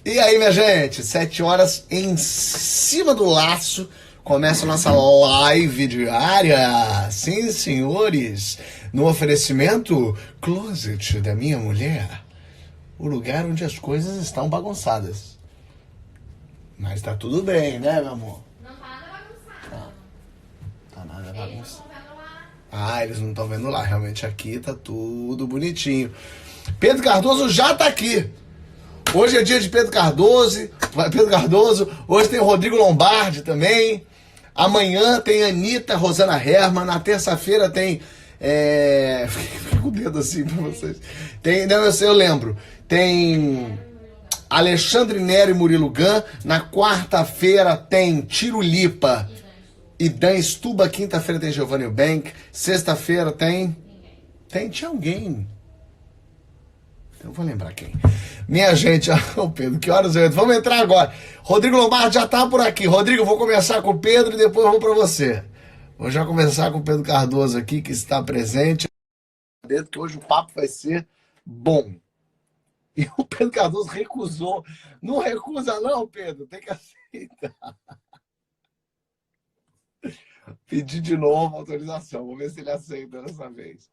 E aí, minha gente, 7 horas em cima do laço, começa a nossa live diária. Sim, senhores, no oferecimento Closet da minha mulher, o lugar onde as coisas estão bagunçadas. Mas tá tudo bem, né, meu amor? Não tá nada bagunçado. Tá nada Eles não bagunçado. estão vendo lá. Ah, eles não estão vendo lá, realmente aqui tá tudo bonitinho. Pedro Cardoso já tá aqui. Hoje é dia de Pedro Cardoso. Hoje tem o Rodrigo Lombardi também. Amanhã tem Anitta, Rosana Herrmann. Na terça-feira tem. Fica com o dedo assim pra vocês. Tem. Não, eu lembro. Tem Alexandre Nero e Murilo Gun. Na quarta-feira tem Tirulipa e Dan Stuba. Quinta-feira tem Giovanni Eubank. Sexta-feira tem. Tinha alguém. Eu vou lembrar quem. Minha gente, o Pedro, que horas eu entro? Vamos entrar agora. Rodrigo Lombardi já tá por aqui. Rodrigo, eu vou começar com o Pedro e depois eu vou para você. Vou já começar com o Pedro Cardoso aqui, que está presente. Que hoje o papo vai ser bom. E o Pedro Cardoso recusou. Não recusa não, Pedro. Tem que aceitar. Pedir de novo a autorização. Vou ver se ele aceita dessa vez.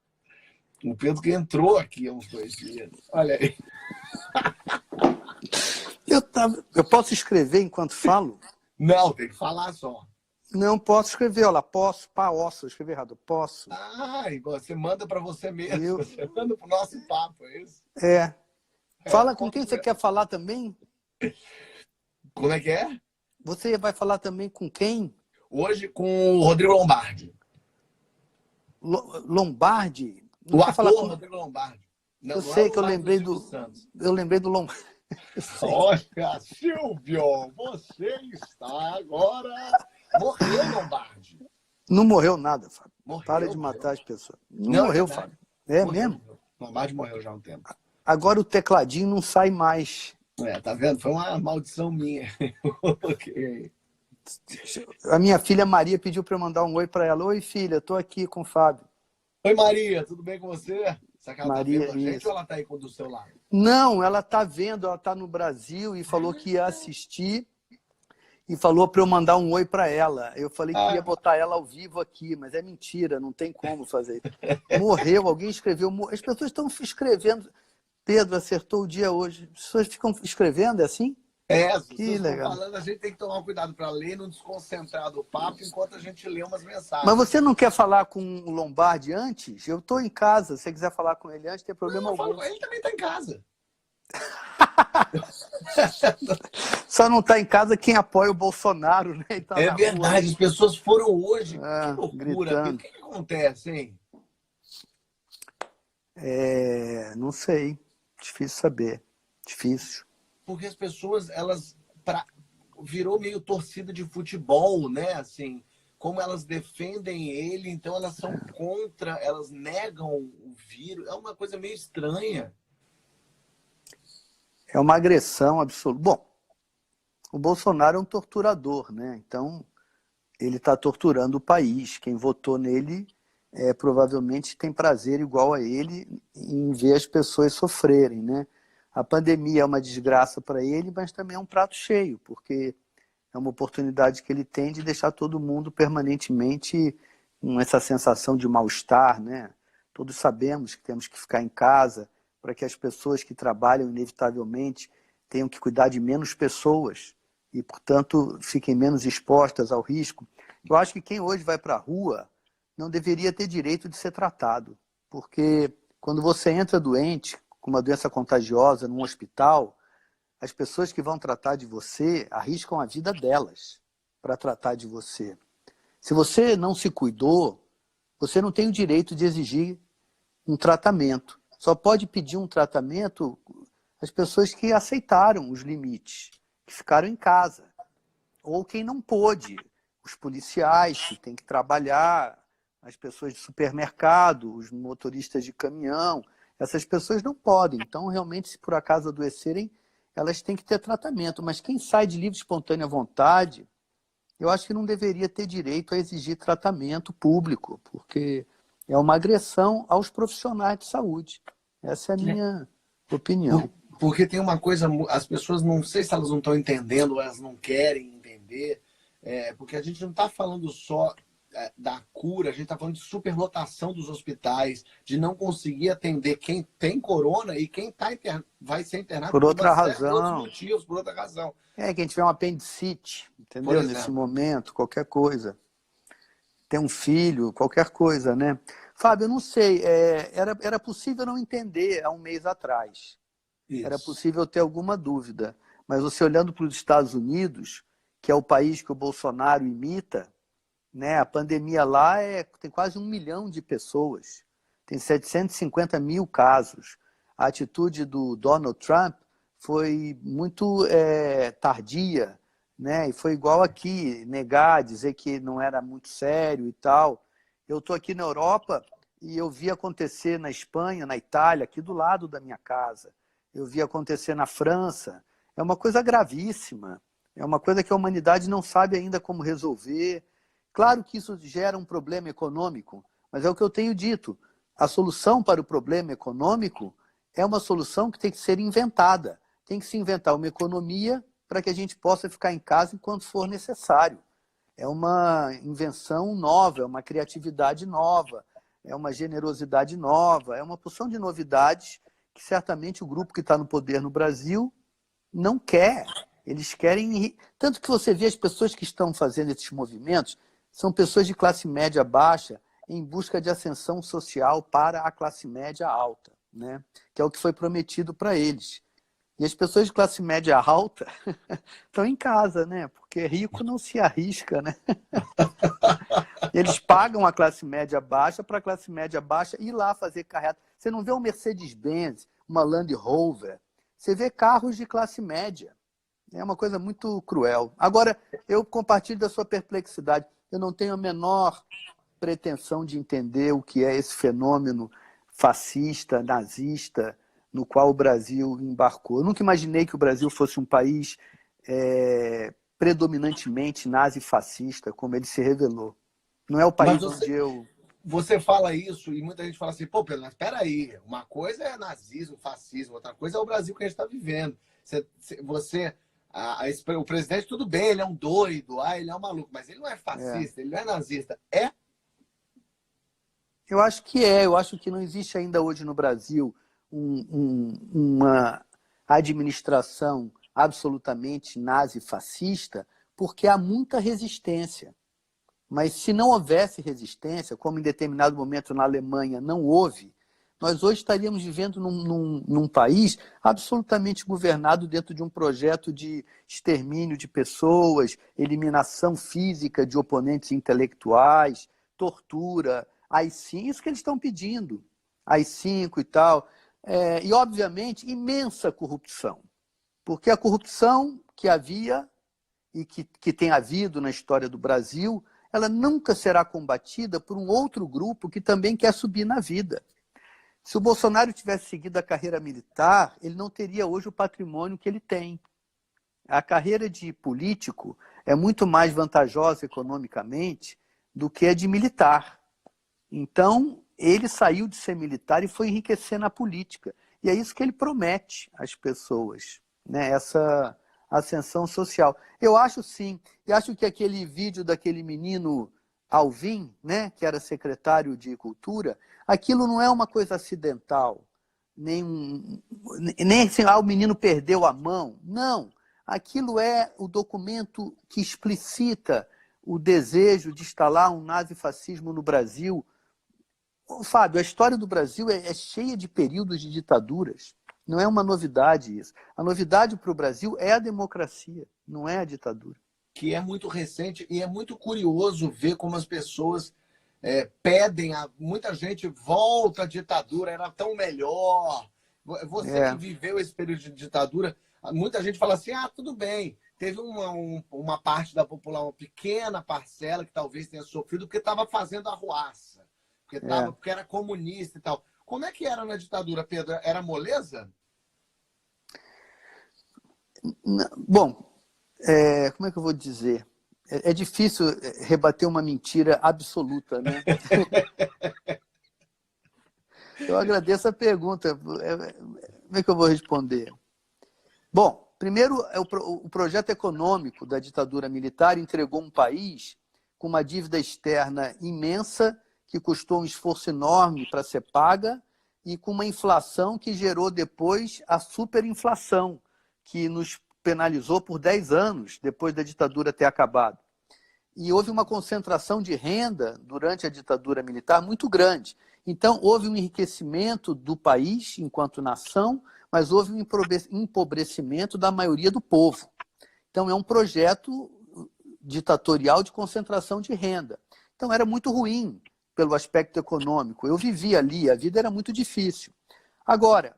O Pedro que entrou aqui há uns 2 dias. Olha aí. Eu posso escrever enquanto falo? Não, tem que falar só. Não posso escrever, olha lá, posso, eu escrevi errado, posso. Ah, e você manda para você mesmo, Eu- você manda pro nosso papo, é isso? Fala com quem você quer falar também? Como é que é? Você vai falar também com quem? Hoje com o Rodrigo Lombardi. Lombardi? O quer ator falar com... Rodrigo Lombardi. Não, Eu não é sei o que eu Lombardi lembrei Silvio do... Santos. Eu lembrei do Lombardi. Olha, Silvio, você está agora... Morreu, Lombardi. Não morreu nada, Fábio. Morreu, Para de morreu. matar as pessoas. Não morreu, verdade. Fábio. É Morreu. mesmo? Lombardi morreu já há um tempo. Agora o tecladinho não sai mais. Tá vendo? Foi uma maldição minha. Eu coloquei. A minha filha Maria pediu para eu mandar um oi para ela. Oi, filha, tô aqui com o Fábio. Oi, Maria, tudo bem com você? Será que ela Maria, tá vendo a gente isso. ou ela tá aí do seu lado? Não, ela tá vendo, ela tá no Brasil e falou que ia assistir e falou para eu mandar um oi para ela. Eu falei que ia botar ela ao vivo aqui, mas é mentira, não tem como fazer. Morreu, alguém escreveu. As pessoas estão escrevendo. Pedro acertou o dia hoje. As pessoas ficam escrevendo, é assim? As Que pessoas legal. estão falando, a gente tem que tomar cuidado para ler e não desconcentrar do papo enquanto a gente lê umas mensagens. Mas você não quer falar com o Lombardi antes? Eu estou em casa, se você quiser falar com ele antes, não tem problema eu falo algum. com ele, também está em casa. Só não está em casa quem apoia o Bolsonaro, né? Tá É na verdade, rua. as pessoas foram hoje. Que loucura. Gritando. O que acontece, hein? Não sei. Difícil saber. Difícil. Porque as pessoas, virou meio torcida de futebol, né? Assim, como elas defendem ele, então elas são contra, elas negam o vírus. É uma coisa meio estranha. É uma agressão absoluta. Bom, o Bolsonaro é um torturador, né? Então, ele está torturando o país. Quem votou nele provavelmente tem prazer igual a ele em ver as pessoas sofrerem, né? A pandemia é uma desgraça para ele, mas também é um prato cheio, porque é uma oportunidade que ele tem de deixar todo mundo permanentemente com essa sensação de mal-estar, né? Todos sabemos que temos que ficar em casa para que as pessoas que trabalham inevitavelmente tenham que cuidar de menos pessoas e, portanto, fiquem menos expostas ao risco. Eu acho que quem hoje vai para a rua não deveria ter direito de ser tratado, porque quando você entra doente, com uma doença contagiosa num hospital, as pessoas que vão tratar de você arriscam a vida delas para tratar de você. Se você não se cuidou, você não tem o direito de exigir um tratamento. Só pode pedir um tratamento as pessoas que aceitaram os limites, que ficaram em casa. Ou quem não pôde, os policiais que têm que trabalhar, as pessoas de supermercado, os motoristas de caminhão. Essas pessoas não podem. Então, realmente, se por acaso adoecerem, elas têm que ter tratamento. Mas quem sai de livre e espontânea vontade, eu acho que não deveria ter direito a exigir tratamento público, porque é uma agressão aos profissionais de saúde. Essa é a minha opinião. Porque tem uma coisa, as pessoas não sei se elas não estão entendendo ou elas não querem entender, porque a gente não está falando só da cura, a gente está falando de superlotação dos hospitais, de não conseguir atender quem tem corona e quem vai ser internado Por outra uma série de outros razão. motivos, por outra razão. Quem tiver um apendicite, Por entendeu? exemplo. Nesse momento, qualquer coisa. Tem um filho, qualquer coisa, né? Fábio, eu não sei, era possível não entender há um mês atrás. Era Isso. possível ter alguma dúvida. Mas você olhando para os Estados Unidos, que é o país que o Bolsonaro imita, né? A pandemia lá tem quase 1 milhão de pessoas. Tem 750 mil casos. A atitude do Donald Trump foi muito tardia, né? E foi igual aqui, negar, dizer que não era muito sério e tal. Eu estou aqui na Europa e eu vi acontecer na Espanha, na Itália, aqui do lado da minha casa. Eu vi acontecer na França. É uma coisa gravíssima. É uma coisa que a humanidade não sabe ainda como resolver. Claro que isso gera um problema econômico, mas é o que eu tenho dito. A solução para o problema econômico é uma solução que tem que ser inventada. Tem que se inventar uma economia para que a gente possa ficar em casa enquanto for necessário. É uma invenção nova, é uma criatividade nova, é uma generosidade nova, é uma porção de novidades que certamente o grupo que está no poder no Brasil não quer. Eles querem... Tanto que você vê as pessoas que estão fazendo esses movimentos são pessoas de classe média baixa em busca de ascensão social para a classe média alta, né? Que é o que foi prometido para eles. E as pessoas de classe média alta estão em casa, né? Porque rico não se arrisca, né? Eles pagam a classe média baixa para a classe média baixa ir lá fazer carreata. Você não vê um Mercedes-Benz, uma Land Rover. Você vê carros de classe média. É uma coisa muito cruel. Agora, eu compartilho da sua perplexidade. Eu não tenho a menor pretensão de entender o que é esse fenômeno fascista, nazista, no qual o Brasil embarcou. Eu nunca imaginei que o Brasil fosse um país predominantemente nazi-fascista, como ele se revelou. Não é o país onde eu... Você fala isso e muita gente fala assim, pô, Pedro, mas espera aí, uma coisa é nazismo, fascismo, outra coisa é o Brasil que a gente está vivendo. O presidente, tudo bem, ele é um doido, ele é um maluco, mas ele não é fascista, ele não é nazista. Eu acho que eu acho que não existe ainda hoje no Brasil uma administração absolutamente nazi-fascista, porque há muita resistência. Mas se não houvesse resistência, como em determinado momento na Alemanha não houve, nós hoje estaríamos vivendo num país absolutamente governado dentro de um projeto de extermínio de pessoas, eliminação física de oponentes intelectuais, tortura, AI-5, isso que eles estão pedindo, AI-5 e tal. E, obviamente, imensa corrupção. Porque a corrupção que havia e que tem havido na história do Brasil, ela nunca será combatida por um outro grupo que também quer subir na vida. Se o Bolsonaro tivesse seguido a carreira militar, ele não teria hoje o patrimônio que ele tem. A carreira de político é muito mais vantajosa economicamente do que a de militar. Então, ele saiu de ser militar e foi enriquecer na política. E é isso que ele promete às pessoas, né? Essa ascensão social. Eu acho sim, eu acho que aquele vídeo daquele menino Alvim, né, que era secretário de Cultura, aquilo não é uma coisa acidental, nem assim, o menino perdeu a mão. Não, aquilo é o documento que explicita o desejo de instalar um nazifascismo no Brasil. Fábio, a história do Brasil é cheia de períodos de ditaduras. Não é uma novidade isso. A novidade para o Brasil é a democracia, não é a ditadura. Que é muito recente e é muito curioso ver como as pessoas pedem, muita gente volta à ditadura, era tão melhor. Você que viveu esse período de ditadura, muita gente fala assim, tudo bem, teve uma parte da população, uma pequena parcela que talvez tenha sofrido porque estava fazendo arruaça, porque era comunista e tal. Como é que era na ditadura, Pedro? Era moleza? Bom, como é que eu vou dizer? É difícil rebater uma mentira absoluta, né? Eu agradeço a pergunta. Como é que eu vou responder? Bom, primeiro, o projeto econômico da ditadura militar entregou um país com uma dívida externa imensa, que custou um esforço enorme para ser paga, e com uma inflação que gerou depois a superinflação, que nos penalizou por 10 anos depois da ditadura ter acabado. E houve uma concentração de renda durante a ditadura militar muito grande. Então, houve um enriquecimento do país enquanto nação, mas houve um empobrecimento da maioria do povo. Então, é um projeto ditatorial de concentração de renda. Então, era muito ruim pelo aspecto econômico. Eu vivia ali, a vida era muito difícil. Agora,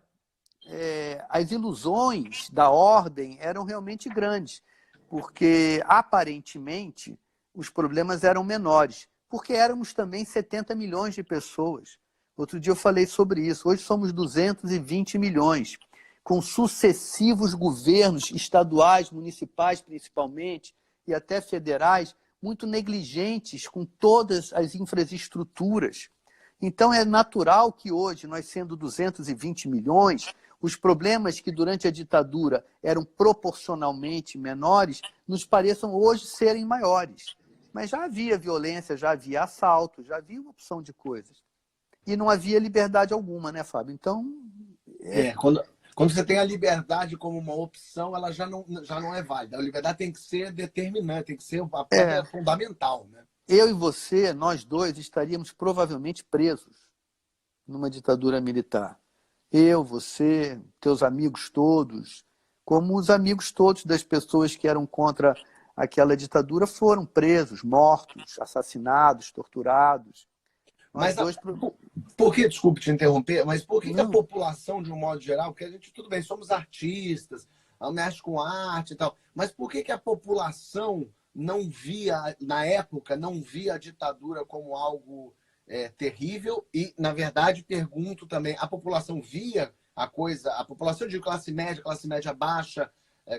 as ilusões da ordem eram realmente grandes, porque, aparentemente, os problemas eram menores, porque éramos também 70 milhões de pessoas. Outro dia eu falei sobre isso. Hoje somos 220 milhões, com sucessivos governos estaduais, municipais principalmente, e até federais, muito negligentes com todas as infraestruturas. Então é natural que hoje, nós sendo 220 milhões, os problemas que durante a ditadura eram proporcionalmente menores, nos pareçam hoje serem maiores. Mas já havia violência, já havia assalto, já havia uma opção de coisas. E não havia liberdade alguma, né, Fábio? Então... Quando você tem a liberdade como uma opção, ela já não é válida. A liberdade tem que ser determinante, tem que ser uma pedra fundamental, né? Eu e você, nós dois, estaríamos provavelmente presos numa ditadura militar. Eu, você, teus amigos todos, como os amigos todos das pessoas que eram contra aquela ditadura foram presos, mortos, assassinados, torturados. Mas por que, desculpe te interromper, mas por que a população, de um modo geral, porque a gente, tudo bem, somos artistas, mexe com arte e tal, mas por que a população não via, na época, não via a ditadura como algo terrível? E, na verdade, pergunto também, a população via a coisa, a população de classe média baixa,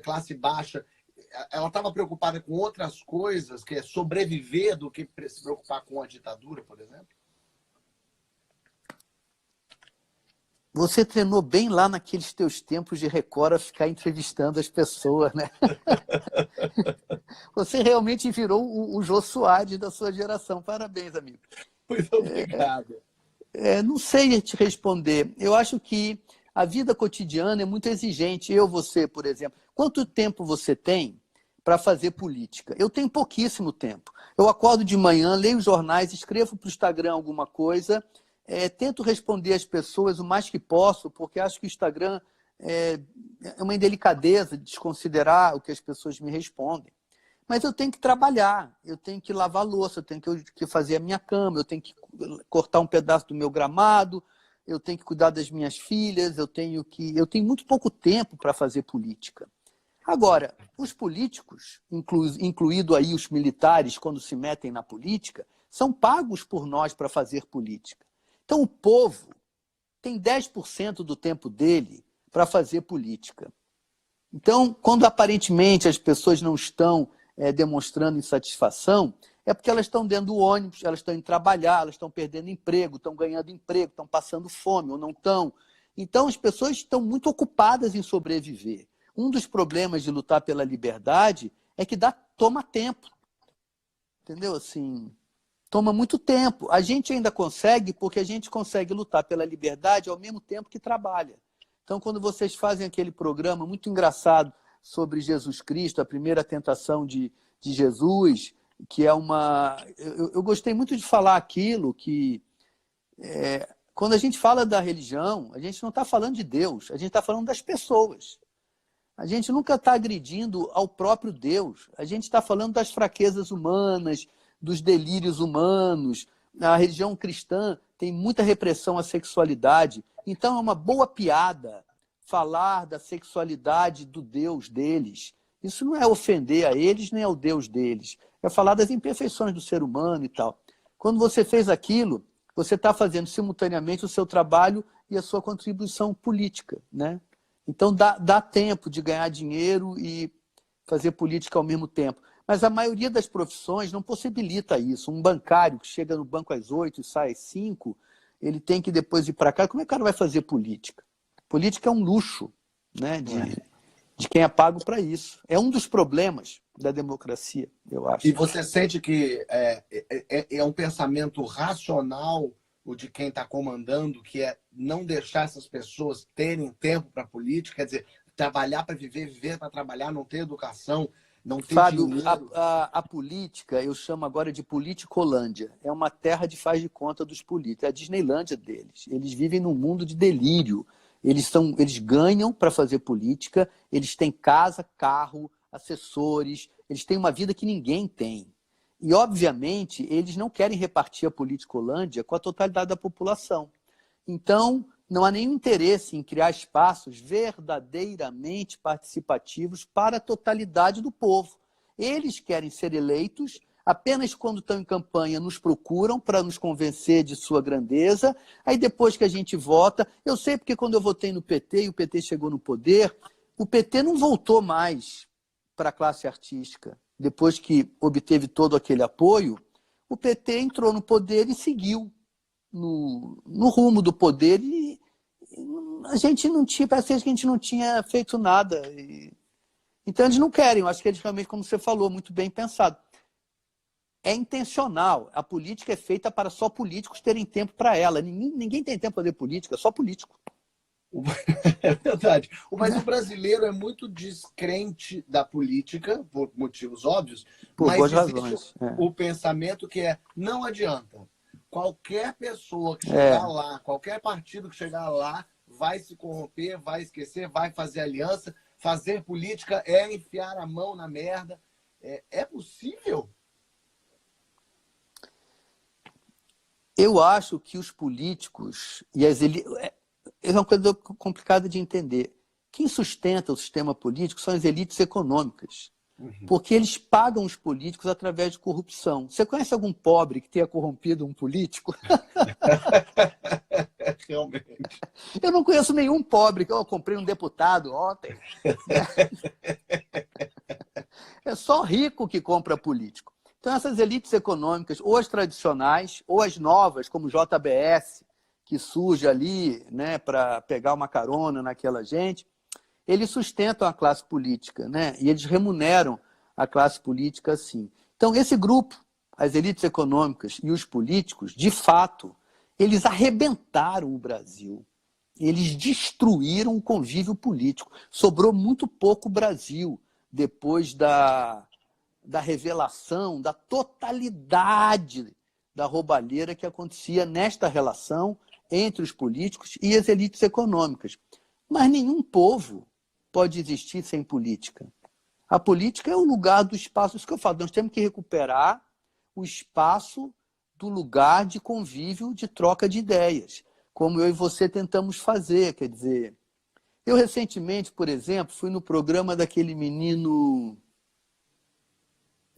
classe baixa, ela estava preocupada com outras coisas, que é sobreviver, do que se preocupar com a ditadura, por exemplo? Você treinou bem lá naqueles teus tempos de Record a ficar entrevistando as pessoas, né? Você realmente virou o Jô Soares da sua geração. Parabéns, amigo. Muito obrigado. Não sei te responder. Eu acho que a vida cotidiana é muito exigente. Você, por exemplo. Quanto tempo você tem para fazer política? Eu tenho pouquíssimo tempo. Eu acordo de manhã, leio jornais, escrevo para o Instagram alguma coisa... tento responder às pessoas o mais que posso, porque acho que o Instagram é uma indelicadeza de desconsiderar o que as pessoas me respondem. Mas eu tenho que trabalhar, eu tenho que lavar louça, eu tenho que fazer a minha cama, eu tenho que cortar um pedaço do meu gramado, eu tenho que cuidar das minhas filhas, eu tenho muito pouco tempo para fazer política. Agora, os políticos, incluído aí os militares, quando se metem na política, são pagos por nós para fazer política. Então, o povo tem 10% do tempo dele para fazer política. Então, quando aparentemente as pessoas não estão demonstrando insatisfação, é porque elas estão dentro do ônibus, elas estão indo trabalhar, elas estão perdendo emprego, estão ganhando emprego, estão passando fome ou não estão. Então, as pessoas estão muito ocupadas em sobreviver. Um dos problemas de lutar pela liberdade é que toma tempo. Entendeu? Assim... Toma muito tempo. A gente ainda consegue, porque a gente consegue lutar pela liberdade ao mesmo tempo que trabalha. Então, quando vocês fazem aquele programa muito engraçado sobre Jesus Cristo, a primeira tentação de Jesus, que é uma... Eu gostei muito de falar aquilo que... quando a gente fala da religião, a gente não está falando de Deus, a gente está falando das pessoas. A gente nunca está agredindo ao próprio Deus. A gente está falando das fraquezas humanas, dos delírios humanos. A religião cristã tem muita repressão à sexualidade. Então é uma boa piada falar da sexualidade do Deus deles. Isso não é ofender a eles nem ao Deus deles. É falar das imperfeições do ser humano e tal. Quando você fez aquilo, você está fazendo simultaneamente o seu trabalho e a sua contribuição política, né? Então dá tempo de ganhar dinheiro e fazer política ao mesmo tempo. Mas a maioria das profissões não possibilita isso. Um bancário que chega no banco às 8 e sai às 5, ele tem que depois ir para cá. Como é que o cara vai fazer política? Política é um luxo, né? de quem é pago para isso. É um dos problemas da democracia, eu acho. E você sente que é um pensamento racional o de quem está comandando, que é não deixar essas pessoas terem tempo para política, quer dizer, trabalhar para viver, viver para trabalhar, não ter educação, não ter Fábio, dinheiro? a política, eu chamo agora de politicolândia. É uma terra de faz de conta dos políticos. É a Disneylândia deles. Eles vivem num mundo de delírio. Eles ganham para fazer política, eles têm casa, carro, assessores, eles têm uma vida que ninguém tem. E, obviamente, eles não querem repartir a politicolândia com a totalidade da população. Então, não há nenhum interesse em criar espaços verdadeiramente participativos para a totalidade do povo. Eles querem ser eleitos, apenas quando estão em campanha nos procuram para nos convencer de sua grandeza, aí depois que a gente vota... Eu sei porque quando eu votei no PT e o PT chegou no poder, o PT não voltou mais para a classe artística. Depois que obteve todo aquele apoio, o PT entrou no poder e seguiu no rumo do poder e a gente não tinha, parece que a gente não tinha feito nada. Então eles não querem, eu acho que eles realmente, como você falou, muito bem pensado. É intencional, a política é feita para só políticos terem tempo para ela. Ninguém tem tempo para fazer política, só político. É verdade. Mas o brasileiro é muito descrente da política, por motivos óbvios, Por mas boas existe razões. o pensamento que não adianta. Qualquer pessoa que chegar lá, qualquer partido que chegar lá, vai se corromper, vai esquecer, vai fazer aliança. Fazer política é enfiar a mão na merda. É possível? Eu acho que os políticos e as elites... É uma coisa complicada de entender. Quem sustenta o sistema político são as elites econômicas. Porque eles pagam os políticos através de corrupção. Você conhece algum pobre que tenha corrompido um político? Realmente. Eu não conheço nenhum pobre que eu comprei um deputado ontem. É só rico que compra político. Então essas elites econômicas, ou as tradicionais, ou as novas, como o JBS, que surge ali, né, para pegar uma carona naquela gente, eles sustentam a classe política, né? E eles remuneram a classe política assim. Então, esse grupo, as elites econômicas e os políticos, de fato, eles arrebentaram o Brasil. Eles destruíram o convívio político. Sobrou muito pouco Brasil depois da revelação, da totalidade da roubalheira que acontecia nesta relação entre os políticos e as elites econômicas. Mas nenhum povo pode existir sem política. A política é o lugar do espaço, isso que eu falo, nós temos que recuperar o espaço do lugar de convívio, de troca de ideias, como eu e você tentamos fazer. Quer dizer, eu recentemente, por exemplo, fui no programa daquele menino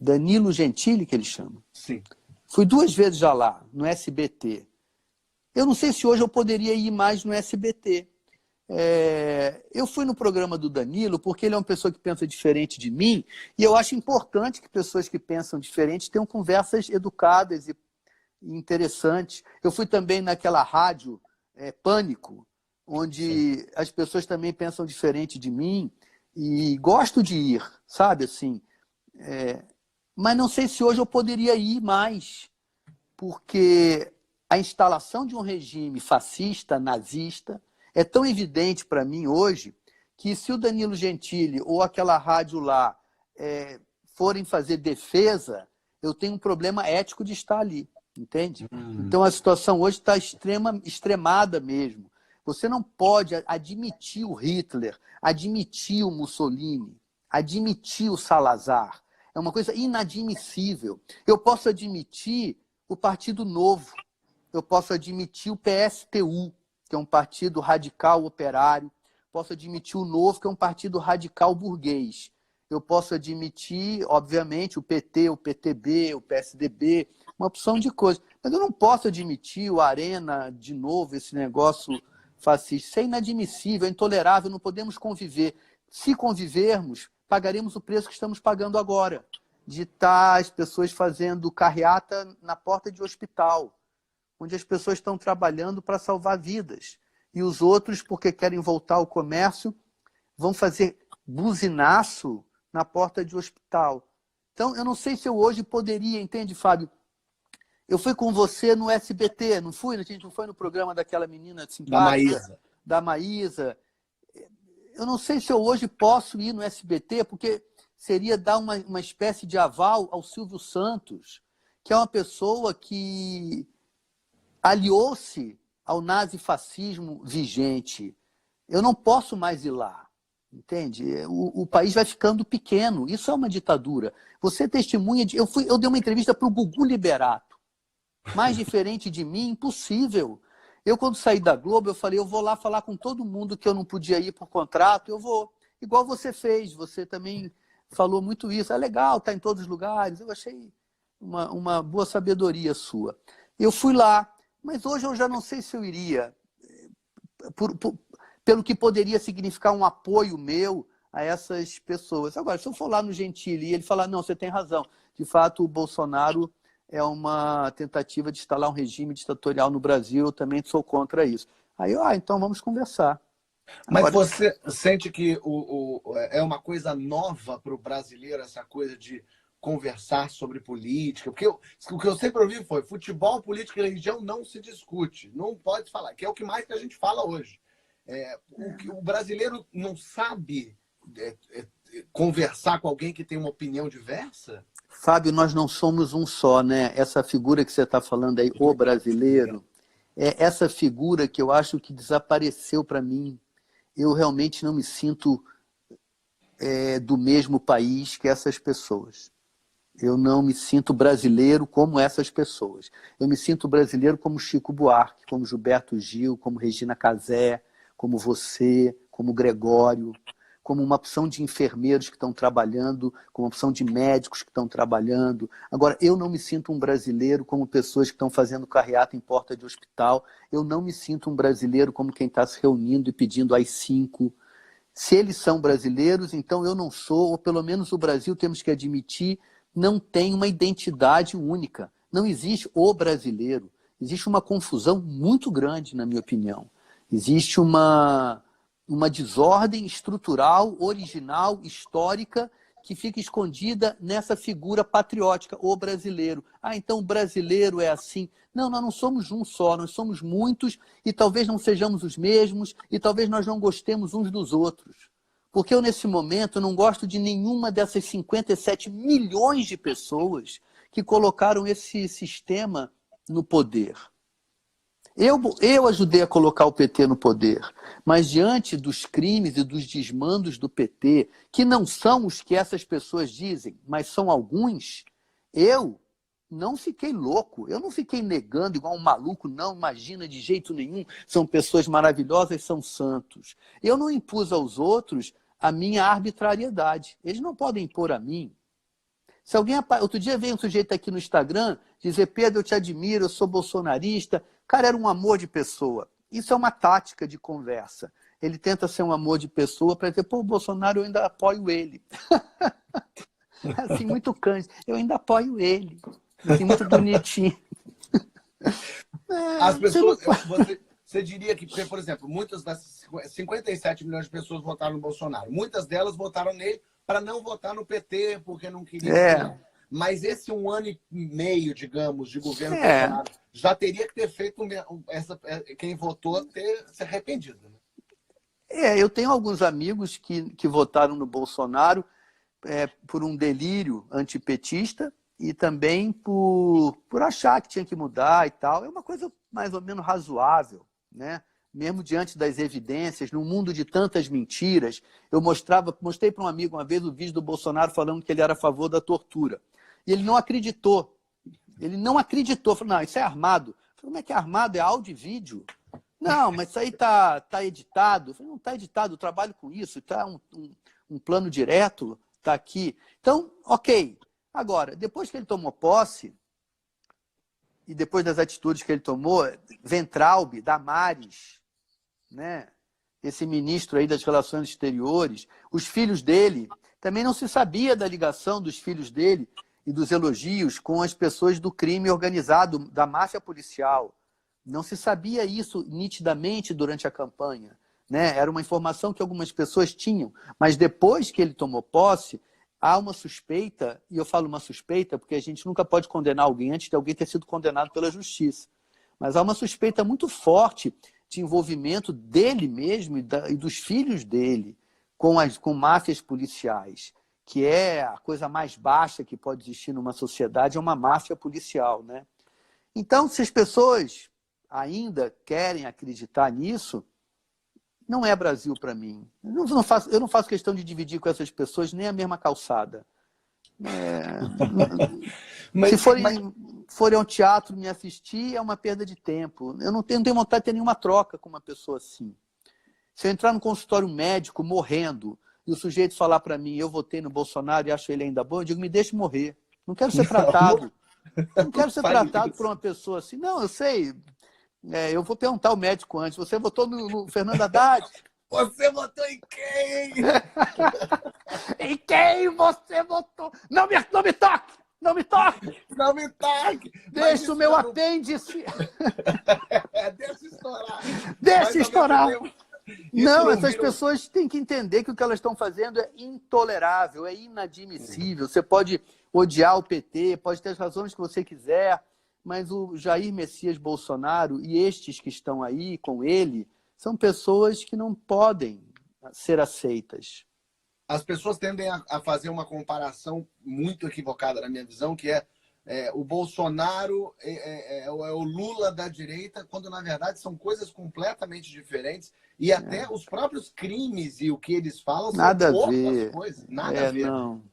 Danilo Gentili, que ele chama. Sim. Fui 2 vezes já lá, no SBT. Eu não sei se hoje eu poderia ir mais no SBT. Eu fui no programa do Danilo porque ele é uma pessoa que pensa diferente de mim e eu acho importante que pessoas que pensam diferente tenham conversas educadas e interessantes. Eu fui também naquela rádio Pânico, onde as pessoas também pensam diferente de mim e gosto de ir, sabe, assim. Mas não sei se hoje eu poderia ir mais, porque a instalação de um regime fascista, nazista, é tão evidente para mim hoje que se o Danilo Gentili ou aquela rádio lá forem fazer defesa, eu tenho um problema ético de estar ali, entende? Então a situação hoje está extremada mesmo. Você não pode admitir o Hitler, admitir o Mussolini, admitir o Salazar. É uma coisa inadmissível. Eu posso admitir o Partido Novo, eu posso admitir o PSTU, que é um partido radical operário, posso admitir o Novo, que é um partido radical burguês. Eu posso admitir, obviamente, o PT, o PTB, o PSDB, uma opção de coisas. Mas eu não posso admitir o Arena, de novo, esse negócio fascista. Isso é inadmissível, é intolerável, não podemos conviver. Se convivermos, pagaremos o preço que estamos pagando agora, de estar as pessoas fazendo carreata na porta de hospital, onde as pessoas estão trabalhando para salvar vidas. E os outros, porque querem voltar ao comércio, vão fazer buzinaço na porta de hospital. Então, eu não sei se eu hoje poderia, entende, Fábio? Eu fui com você no SBT, não fui? A gente não foi no programa daquela menina simpática? Da Maísa. Da Maísa. Eu não sei se eu hoje posso ir no SBT, porque seria dar uma espécie de aval ao Silvio Santos, que é uma pessoa que aliou-se ao nazifascismo vigente. Eu não posso mais ir lá, entende? O país vai ficando pequeno. Isso é uma ditadura. Você testemunha de... Eu dei uma entrevista para o Gugu Liberato. Mais diferente de mim, impossível. Eu, quando saí da Globo, eu falei, eu vou lá falar com todo mundo que eu não podia ir por contrato, eu vou. Igual você fez, você também falou muito isso. É legal, está em todos os lugares. Eu achei uma boa sabedoria sua. Eu fui lá, mas hoje eu já não sei se eu iria, pelo que poderia significar um apoio meu a essas pessoas. Agora, se eu for lá no Gentili e ele falar, não, você tem razão, de fato o Bolsonaro é uma tentativa de instalar um regime ditatorial no Brasil, eu também sou contra isso. Aí, então vamos conversar. Mas Agora, você sente que é uma coisa nova para o brasileiro, essa coisa de conversar sobre política? Porque o que eu sempre ouvi foi futebol, política e religião não se discute, não pode falar, que é o que mais que a gente fala hoje. O brasileiro não sabe conversar com alguém que tem uma opinião diversa? Fábio, nós não somos um só, né? Essa figura que você está falando aí, o brasileiro, é essa figura que eu acho que desapareceu para mim. Eu realmente não me sinto do mesmo país que essas pessoas. Eu não me sinto brasileiro como essas pessoas. Eu me sinto brasileiro como Chico Buarque, como Gilberto Gil, como Regina Casé, como você, como Gregório, como uma opção de enfermeiros que estão trabalhando, como uma opção de médicos que estão trabalhando. Agora, eu não me sinto um brasileiro como pessoas que estão fazendo carreata em porta de hospital. Eu não me sinto um brasileiro como quem está se reunindo e pedindo AI-5. Se eles são brasileiros, então eu não sou, ou pelo menos o Brasil, temos que admitir, não tem uma identidade única. Não existe o brasileiro. Existe uma confusão muito grande, na minha opinião. Existe uma desordem estrutural, original, histórica, que fica escondida nessa figura patriótica, o brasileiro. Então o brasileiro é assim. Não, nós não somos um só, nós somos muitos e talvez não sejamos os mesmos e talvez nós não gostemos uns dos outros. Porque eu, nesse momento, não gosto de nenhuma dessas 57 milhões de pessoas que colocaram esse sistema no poder. Eu ajudei a colocar o PT no poder, mas diante dos crimes e dos desmandos do PT, que não são os que essas pessoas dizem, mas são alguns, eu não fiquei louco, eu não fiquei negando igual um maluco, não, imagina, de jeito nenhum, são pessoas maravilhosas, são santos. Eu não impus aos outros a minha arbitrariedade, eles não podem impor a mim. Se alguém... Outro dia veio um sujeito aqui no Instagram dizer, Pedro, eu te admiro, eu sou bolsonarista. Cara, era um amor de pessoa. Isso é uma tática de conversa. Ele tenta ser um amor de pessoa para dizer, pô, o Bolsonaro eu ainda apoio ele. Assim, muito cândido. Eu ainda apoio ele. Assim, muito bonitinho. As pessoas... Você diria que, por exemplo, muitas das 57 milhões de pessoas votaram no Bolsonaro. Muitas delas votaram nele para não votar no PT, porque não queriam. Mas esse 1 ano e meio, digamos, de governo Bolsonaro, já teria que ter feito quem votou ter se arrependido. Né? Eu tenho alguns amigos que votaram no Bolsonaro por um delírio antipetista e também por achar que tinha que mudar e tal. É uma coisa mais ou menos razoável, né? Mesmo diante das evidências, num mundo de tantas mentiras. Eu mostrei para um amigo uma vez o vídeo do Bolsonaro falando que ele era a favor da tortura. E ele não acreditou. Ele não acreditou. Falou, não, isso é armado. Eu falei, como é que é armado? É áudio e vídeo? Não, mas isso aí tá editado. Eu falei, não está editado, eu trabalho com isso. Está um plano direto, está aqui. Então, ok. Agora, depois que ele tomou posse, e depois das atitudes que ele tomou, Weintraub, Damares, né? Esse ministro aí das Relações Exteriores, os filhos dele, também não se sabia da ligação dos filhos dele e dos elogios com as pessoas do crime organizado, da máfia policial. Não se sabia isso nitidamente durante a campanha. né? Era uma informação que algumas pessoas tinham, mas depois que ele tomou posse, há uma suspeita, e eu falo uma suspeita porque a gente nunca pode condenar alguém antes de alguém ter sido condenado pela justiça, mas há uma suspeita muito forte de envolvimento dele mesmo e dos filhos dele com máfias policiais, que é a coisa mais baixa que pode existir numa sociedade, é uma máfia policial, né? Então, se as pessoas ainda querem acreditar nisso, não é Brasil para mim. Eu não faço questão de dividir com essas pessoas nem a mesma calçada. Se forem ao teatro me assistir, é uma perda de tempo. Eu não tenho vontade de ter nenhuma troca com uma pessoa assim. Se eu entrar no consultório médico morrendo e o sujeito falar para mim, eu votei no Bolsonaro e acho ele ainda bom, eu digo, me deixe morrer. Não quero ser tratado. Não quero ser tratado por uma pessoa assim. Não, eu sei. Eu vou perguntar ao médico antes. Você votou no Fernando Haddad? Você votou em quem? Em quem você votou? Não me toque! Não me toque! Não me toque! Deixa o meu apêndice! Deixa estourar! Deixa estourar! Não, essas virou... pessoas têm que entender que o que elas estão fazendo é intolerável, é inadmissível. Você pode odiar o PT, pode ter as razões que você quiser, mas o Jair Messias Bolsonaro e estes que estão aí com ele são pessoas que não podem ser aceitas. As pessoas tendem a fazer uma comparação muito equivocada, na minha visão, que o Bolsonaro é o Lula da direita, quando, na verdade, são coisas completamente diferentes. E até os próprios crimes e o que eles falam nada são a outras ver. coisas. Nada a ver. Não.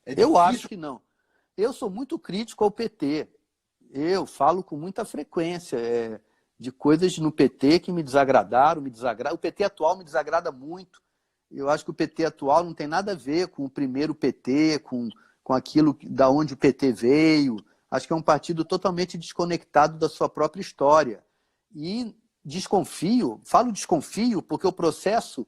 É Eu acho que não. Eu sou muito crítico ao PT. Eu falo com muita frequência de coisas no PT que me desagradaram, O PT atual me desagrada muito. Eu acho que o PT atual não tem nada a ver com o primeiro PT, com aquilo da onde o PT veio. Acho que é um partido totalmente desconectado da sua própria história. E falo desconfio porque o processo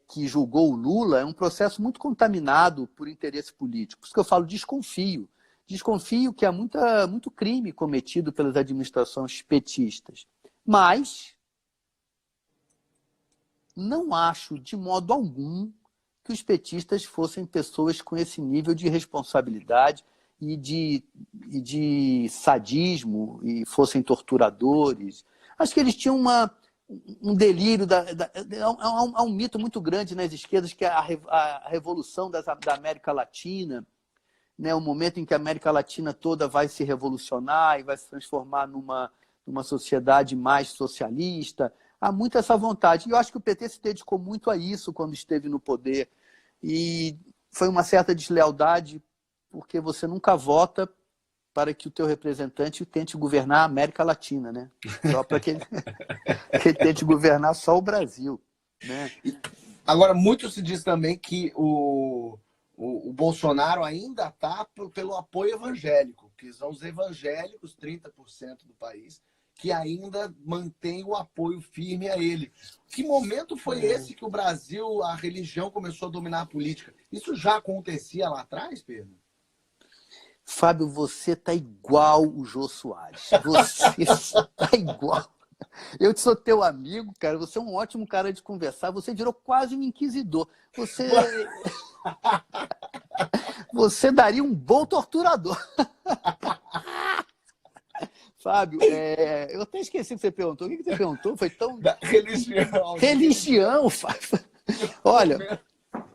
que julgou o Lula é um processo muito contaminado por interesse político. Por isso que eu falo desconfio. Desconfio que há muito crime cometido pelas administrações petistas. Mas não acho de modo algum que os petistas fossem pessoas com esse nível de responsabilidade e de sadismo, e fossem torturadores. Acho que eles tinham um delírio. Há um mito muito grande nas esquerdas, que é a revolução da América Latina, né? O momento em que a América Latina toda vai se revolucionar e vai se transformar numa sociedade mais socialista. Há muito essa vontade. E eu acho que o PT se dedicou muito a isso quando esteve no poder. E foi uma certa deslealdade, porque você nunca vota para que o teu representante tente governar a América Latina, né? Só para que ele tente governar só o Brasil, né? Agora, muito se diz também que o Bolsonaro ainda está pelo apoio evangélico, que são os evangélicos, 30% do país, que ainda mantém o apoio firme a ele. Que momento foi esse que o Brasil, a religião, começou a dominar a política? Isso já acontecia lá atrás, Pedro? Fábio, você tá igual o Jô Soares. Você tá igual. Eu sou teu amigo, cara. Você é um ótimo cara de conversar. Você virou quase um inquisidor. Você daria um bom torturador. Fábio, eu até esqueci o que você perguntou. O que você perguntou? Foi tão... Religião. Religião, Fábio. Olha...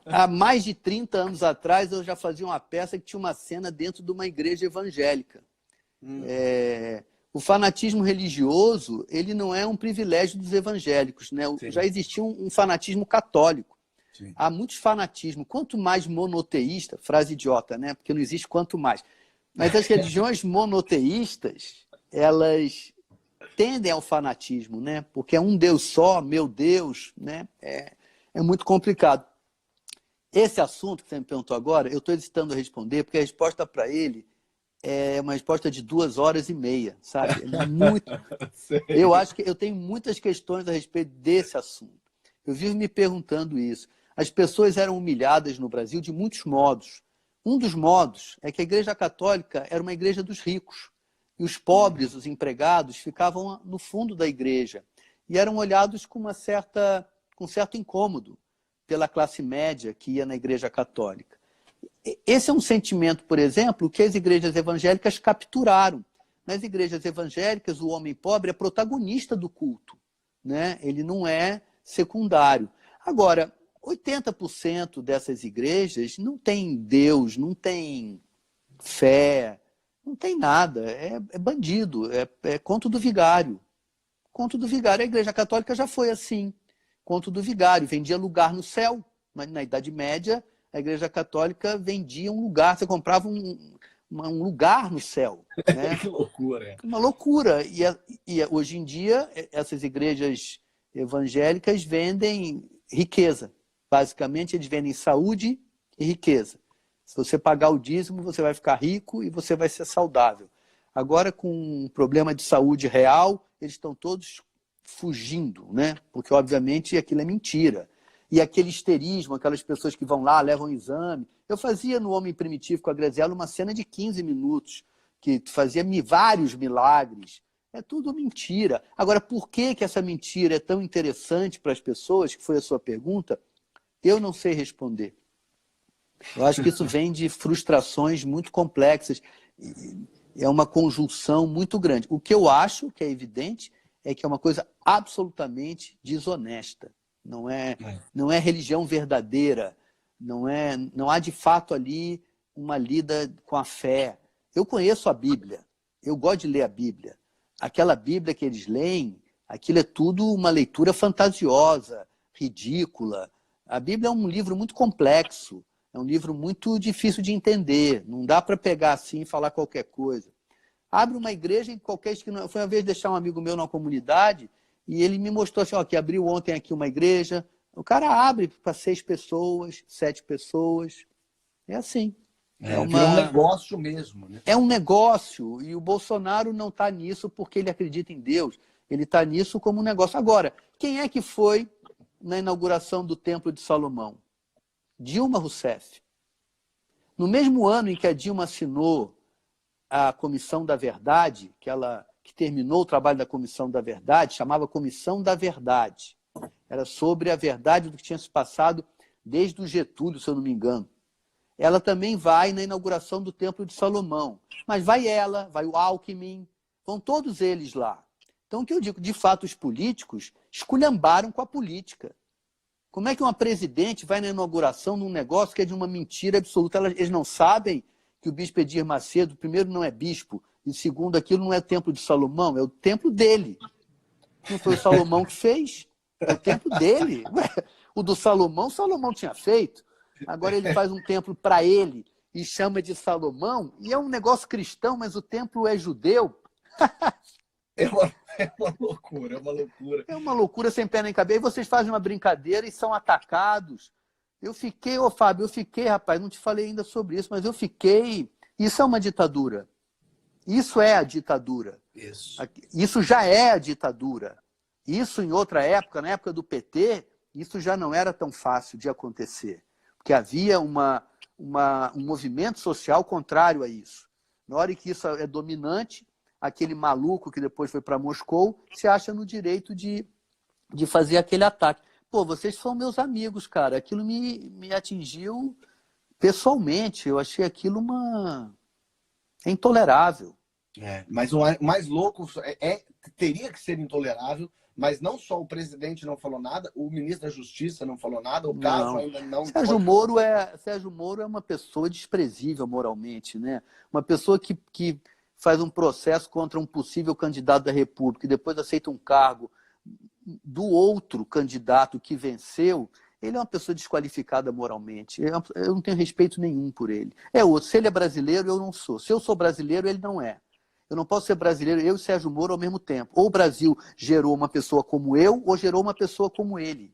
Há mais de 30 anos atrás, eu já fazia uma peça que tinha uma cena dentro de uma igreja evangélica. O fanatismo religioso, ele não é um privilégio dos evangélicos, né? Já existia um fanatismo católico. Sim. Há muitos fanatismos. Quanto mais monoteísta, frase idiota, né? Porque não existe quanto mais. Mas as religiões monoteístas, elas tendem ao fanatismo, né? Porque é um Deus só, meu Deus, né? É muito complicado. Esse assunto que você me perguntou agora, eu estou hesitando a responder, porque a resposta para ele é uma resposta de 2h30, sabe? Eu acho que eu tenho muitas questões a respeito desse assunto. Eu vivo me perguntando isso. As pessoas eram humilhadas no Brasil de muitos modos. Um dos modos é que a Igreja Católica era uma igreja dos ricos. E os pobres, os empregados, ficavam no fundo da igreja. e eram olhados com com certo incômodo pela classe média que ia na Igreja Católica. Esse é um sentimento, por exemplo, que as igrejas evangélicas capturaram. Nas igrejas evangélicas, o homem pobre é protagonista do culto, né? Ele não é secundário. Agora, 80% dessas igrejas não tem Deus, não tem fé, não tem nada. É bandido, é conto do vigário. Conto do vigário. A Igreja Católica já foi assim. Conto do vigário. Vendia lugar no céu. Mas na Idade Média, a Igreja Católica vendia um lugar. Você comprava um lugar no céu. Né? Que loucura. Uma loucura. E hoje em dia, essas igrejas evangélicas vendem riqueza. Basicamente, eles vendem saúde e riqueza. Se você pagar o dízimo, você vai ficar rico e você vai ser saudável. Agora, com um problema de saúde real, eles estão todos fugindo, né? Porque, obviamente, aquilo é mentira. E aquele histerismo, aquelas pessoas que vão lá, levam um exame. Eu fazia no Homem Primitivo com a Graziella uma cena de 15 minutos, que fazia vários milagres. É tudo mentira. Agora, por que essa mentira é tão interessante para as pessoas, que foi a sua pergunta, eu não sei responder. Eu acho que isso vem de frustrações muito complexas. É uma conjunção muito grande. O que eu acho que é evidente é que é uma coisa absolutamente desonesta. Não é religião verdadeira. Não há de fato ali uma lida com a fé. Eu conheço a Bíblia. Eu gosto de ler a Bíblia. Aquela Bíblia que eles leem, aquilo é tudo uma leitura fantasiosa, ridícula. A Bíblia é um livro muito complexo. É um livro muito difícil de entender. Não dá para pegar assim e falar qualquer coisa. Abre uma igreja em qualquer esquina. Foi uma vez deixar um amigo meu na comunidade e ele me mostrou assim, ó, que abriu ontem aqui uma igreja. O cara abre para 6 pessoas, 7 pessoas. É assim. Vira um negócio mesmo, né? É um negócio. E o Bolsonaro não está nisso porque ele acredita em Deus. Ele está nisso como um negócio. Agora, quem é que foi na inauguração do Templo de Salomão? Dilma Rousseff. No mesmo ano em que a Dilma assinou a Comissão da Verdade, que terminou o trabalho da Comissão da Verdade, chamava Comissão da Verdade. Era sobre a verdade do que tinha se passado desde o Getúlio, se eu não me engano. Ela também vai na inauguração do Templo de Salomão. Mas vai ela, vai o Alckmin, vão todos eles lá. Então, o que eu digo, de fato, os políticos esculhambaram com a política. Como é que uma presidente vai na inauguração de um negócio que é de uma mentira absoluta? Eles não sabem que o bispo Edir Macedo, primeiro, não é bispo, e segundo, aquilo não é o Templo de Salomão, é o templo dele. Não foi o Salomão que fez, é o templo dele. O do Salomão tinha feito. Agora ele faz um templo para ele e chama de Salomão, e é um negócio cristão, mas o templo é judeu. É uma loucura, é uma loucura. É uma loucura sem pé nem cabeça. E vocês fazem uma brincadeira e são atacados. Eu fiquei, Fábio, rapaz, não te falei ainda sobre isso, mas eu fiquei... Isso é uma ditadura. Isso é a ditadura. Isso já é a ditadura. Isso em outra época, na época do PT, isso já não era tão fácil de acontecer. Porque havia um movimento social contrário a isso. Na hora que isso é dominante, aquele maluco que depois foi para Moscou se acha no direito de fazer aquele ataque. Pô, vocês são meus amigos, cara. Aquilo me atingiu pessoalmente. Eu achei aquilo é intolerável. Mas o mais louco teria que ser intolerável, mas não só o presidente não falou nada, o ministro da Justiça não falou nada, o caso ainda não... Sérgio Moro é uma pessoa desprezível moralmente, né? Uma pessoa que faz um processo contra um possível candidato da República e depois aceita um cargo do outro candidato que venceu, ele é uma pessoa desqualificada moralmente. Eu não tenho respeito nenhum por ele. Se ele é brasileiro, eu não sou. Se eu sou brasileiro, ele não é. Eu não posso ser brasileiro, eu e Sérgio Moro ao mesmo tempo. Ou o Brasil gerou uma pessoa como eu, ou gerou uma pessoa como ele.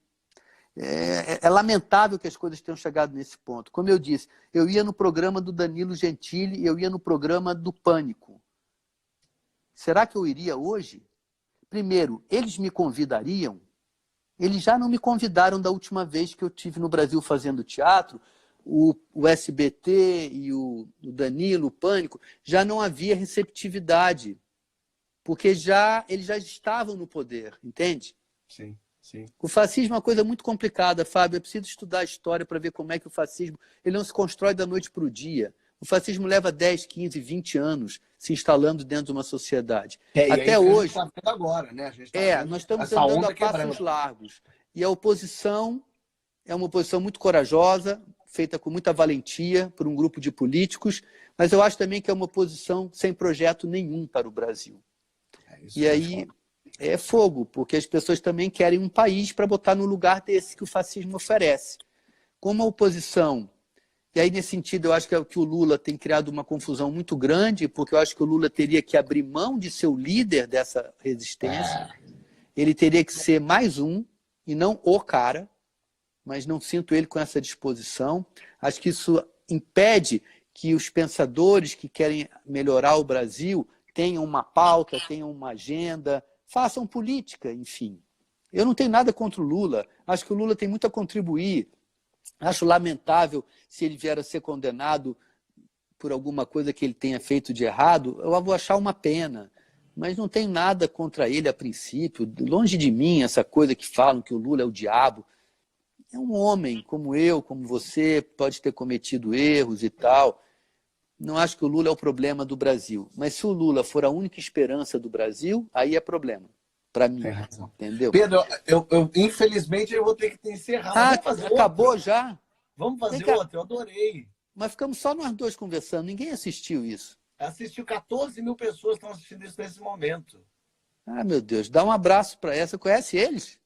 É lamentável que as coisas tenham chegado nesse ponto. Como eu disse, eu ia no programa do Danilo Gentili, eu ia no programa do Pânico. Será que eu iria hoje? Primeiro, eles me convidariam? Eles já não me convidaram da última vez que eu estive no Brasil fazendo teatro. O SBT e o Danilo, o Pânico, já não havia receptividade. Porque eles já estavam no poder, entende? sim, sim. O fascismo é uma coisa muito complicada, Fábio. É preciso estudar a história para ver como é que o fascismo ele não se constrói da noite para o dia. O fascismo leva 10, 15, 20 anos se instalando dentro de uma sociedade. E é Até isso que a gente hoje, está vendo agora, né? A gente tá vendo nós estamos essa andando onda a passos quebrando. largos. E a oposição é uma oposição muito corajosa, feita com muita valentia por um grupo de políticos, mas eu acho também que é uma oposição sem projeto nenhum para o Brasil. Isso E que aí é fogo, porque as pessoas também querem um país para botar no lugar desse que o fascismo oferece. Como a oposição, e aí nesse sentido eu acho que o Lula tem criado uma confusão muito grande, porque eu acho que o Lula teria que abrir mão de ser o líder dessa resistência, ele teria que ser mais um, e não o cara, mas não sinto ele com essa disposição. Acho que isso impede que os pensadores que querem melhorar o Brasil tenham uma pauta, tenham uma agenda, façam política, enfim. Eu não tenho nada contra o Lula. Acho que o Lula tem muito a contribuir. Acho lamentável se ele vier a ser condenado por alguma coisa que ele tenha feito de errado. Eu vou achar uma pena. Mas não tenho nada contra ele a princípio. Longe de mim essa coisa que falam que o Lula é o diabo. É um homem como eu, como você, pode ter cometido erros e tal. Não acho que o Lula é o problema do Brasil. Mas se o Lula for a única esperança do Brasil, aí é problema. Para mim, tem razão. entendeu? Pedro, infelizmente eu vou ter que te encerrar. Ah, Vamos fazer acabou outra? já? Vamos fazer Vem cá. outra, eu adorei. Mas ficamos só nós dois conversando. Ninguém assistiu isso. Assistiu 14 mil pessoas que estão assistindo isso nesse momento. Ah, meu Deus. Dá um abraço para essa. Conhece eles?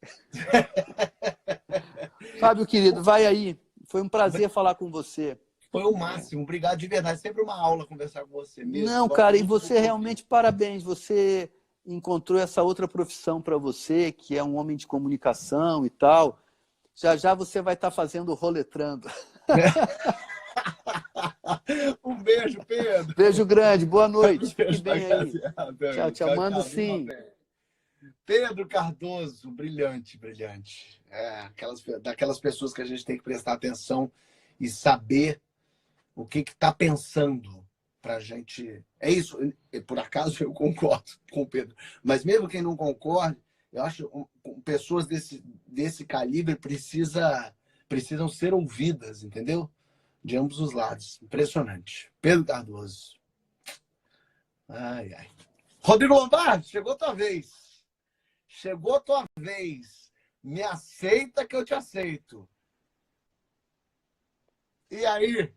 Fábio, querido, vai aí. Foi um prazer falar com você. Foi o máximo. Obrigado de verdade. Sempre uma aula conversar com você mesmo. Não, cara, e você realmente, parabéns. Você encontrou essa outra profissão para você, que é um homem de comunicação e tal. Já já você vai estar fazendo roletrando. Um beijo, Pedro. Beijo grande, boa noite. Fique bem aí. Tchau, Tchau. Mando sim. Pedro Cardoso, brilhante, brilhante. Daquelas pessoas que a gente tem que prestar atenção e saber o que está pensando para a gente. É isso, por acaso eu concordo com o Pedro. Mas mesmo quem não concorde, eu acho que pessoas desse calibre precisam ser ouvidas, entendeu? De ambos os lados. Impressionante. Pedro Cardoso. Ai, ai. Rodrigo Lombardi, chegou a tua vez. Chegou a tua vez. Me aceita que eu te aceito. E aí?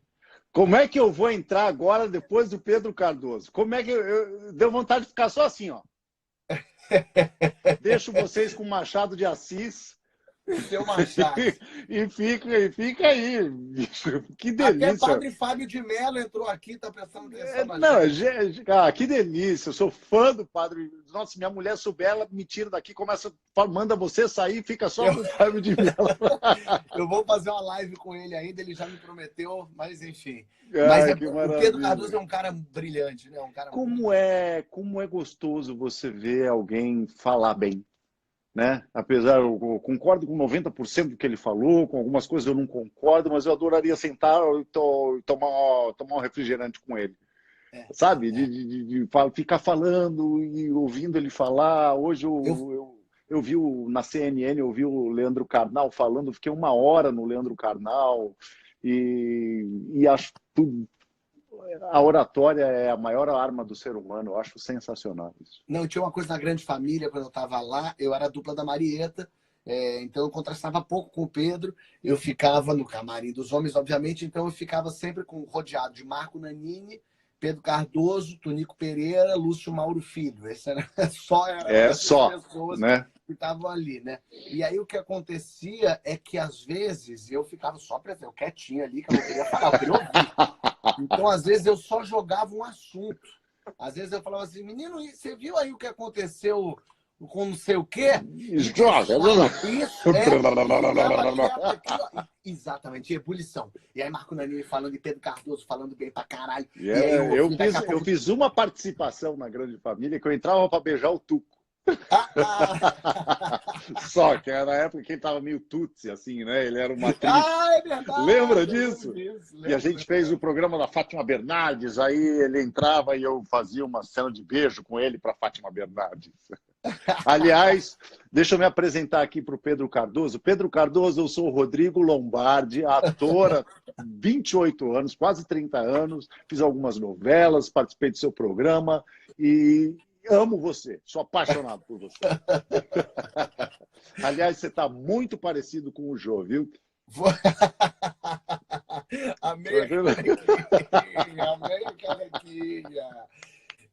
Como é que eu vou entrar agora depois do Pedro Cardoso? Como é que deu vontade de ficar só assim, ó. Deixo vocês com o Machado de Assis. Seu Machado. e fica aí. Que delícia. Até Padre Fábio de Mello entrou aqui, tá prestando atenção na Não, gente. que delícia. Eu sou fã do Padre. Nossa, minha mulher souber, ela me tira daqui, manda você sair e fica só com o Fábio de Mello. Eu vou fazer uma live com ele ainda, ele já me prometeu, mas enfim. O Pedro Cardoso é um cara brilhante, né? Como é gostoso você ver alguém falar bem. Né? Apesar, eu concordo com 90% do que ele falou, com algumas coisas eu não concordo, mas eu adoraria sentar e tomar um refrigerante com ele. Sabe? De ficar falando e ouvindo ele falar. Hoje eu vi na CNN, eu vi o Leandro Carnal falando, fiquei 1 hora no Leandro Carnal e acho tudo. A oratória é a maior arma do ser humano, eu acho sensacional isso. Não, tinha uma coisa na Grande Família, quando eu estava lá, eu era a dupla da Marieta, então eu contrastava pouco com o Pedro, eu ficava no camarim dos homens, obviamente, então eu ficava sempre rodeado de Marco Nanini, Pedro Cardoso, Tonico Pereira, Lúcio Mauro Filho. Esse era só, pessoas, né? Que estavam ali, né? E aí o que acontecia é que às vezes eu ficava só quietinho ali, que eu não queria falar, eu queria ouvir. Então, às vezes, eu só jogava um assunto. Às vezes eu falava assim, menino, você viu aí o que aconteceu com não sei o quê? Exatamente, ebulição. E aí Marco Nanini falando de Pedro Cardoso, falando bem pra caralho. Eu fiz uma participação na Grande Família que eu entrava pra beijar o Tuco. Só que era na época que ele tava meio tutsi, assim, né? Ele era uma atriz. É verdade. Lembra disso? E a gente fez o programa da Fátima Bernardes, aí ele entrava e eu fazia uma cena de beijo com ele para Fátima Bernardes. Aliás, deixa eu me apresentar aqui para o Pedro Cardoso. Pedro Cardoso, eu sou o Rodrigo Lombardi, ator há 28 anos, quase 30 anos, fiz algumas novelas, participei do seu programa e amo você, sou apaixonado por você. Aliás, você está muito parecido com o Jô, viu? Amei a canequinha, amei a canequinha.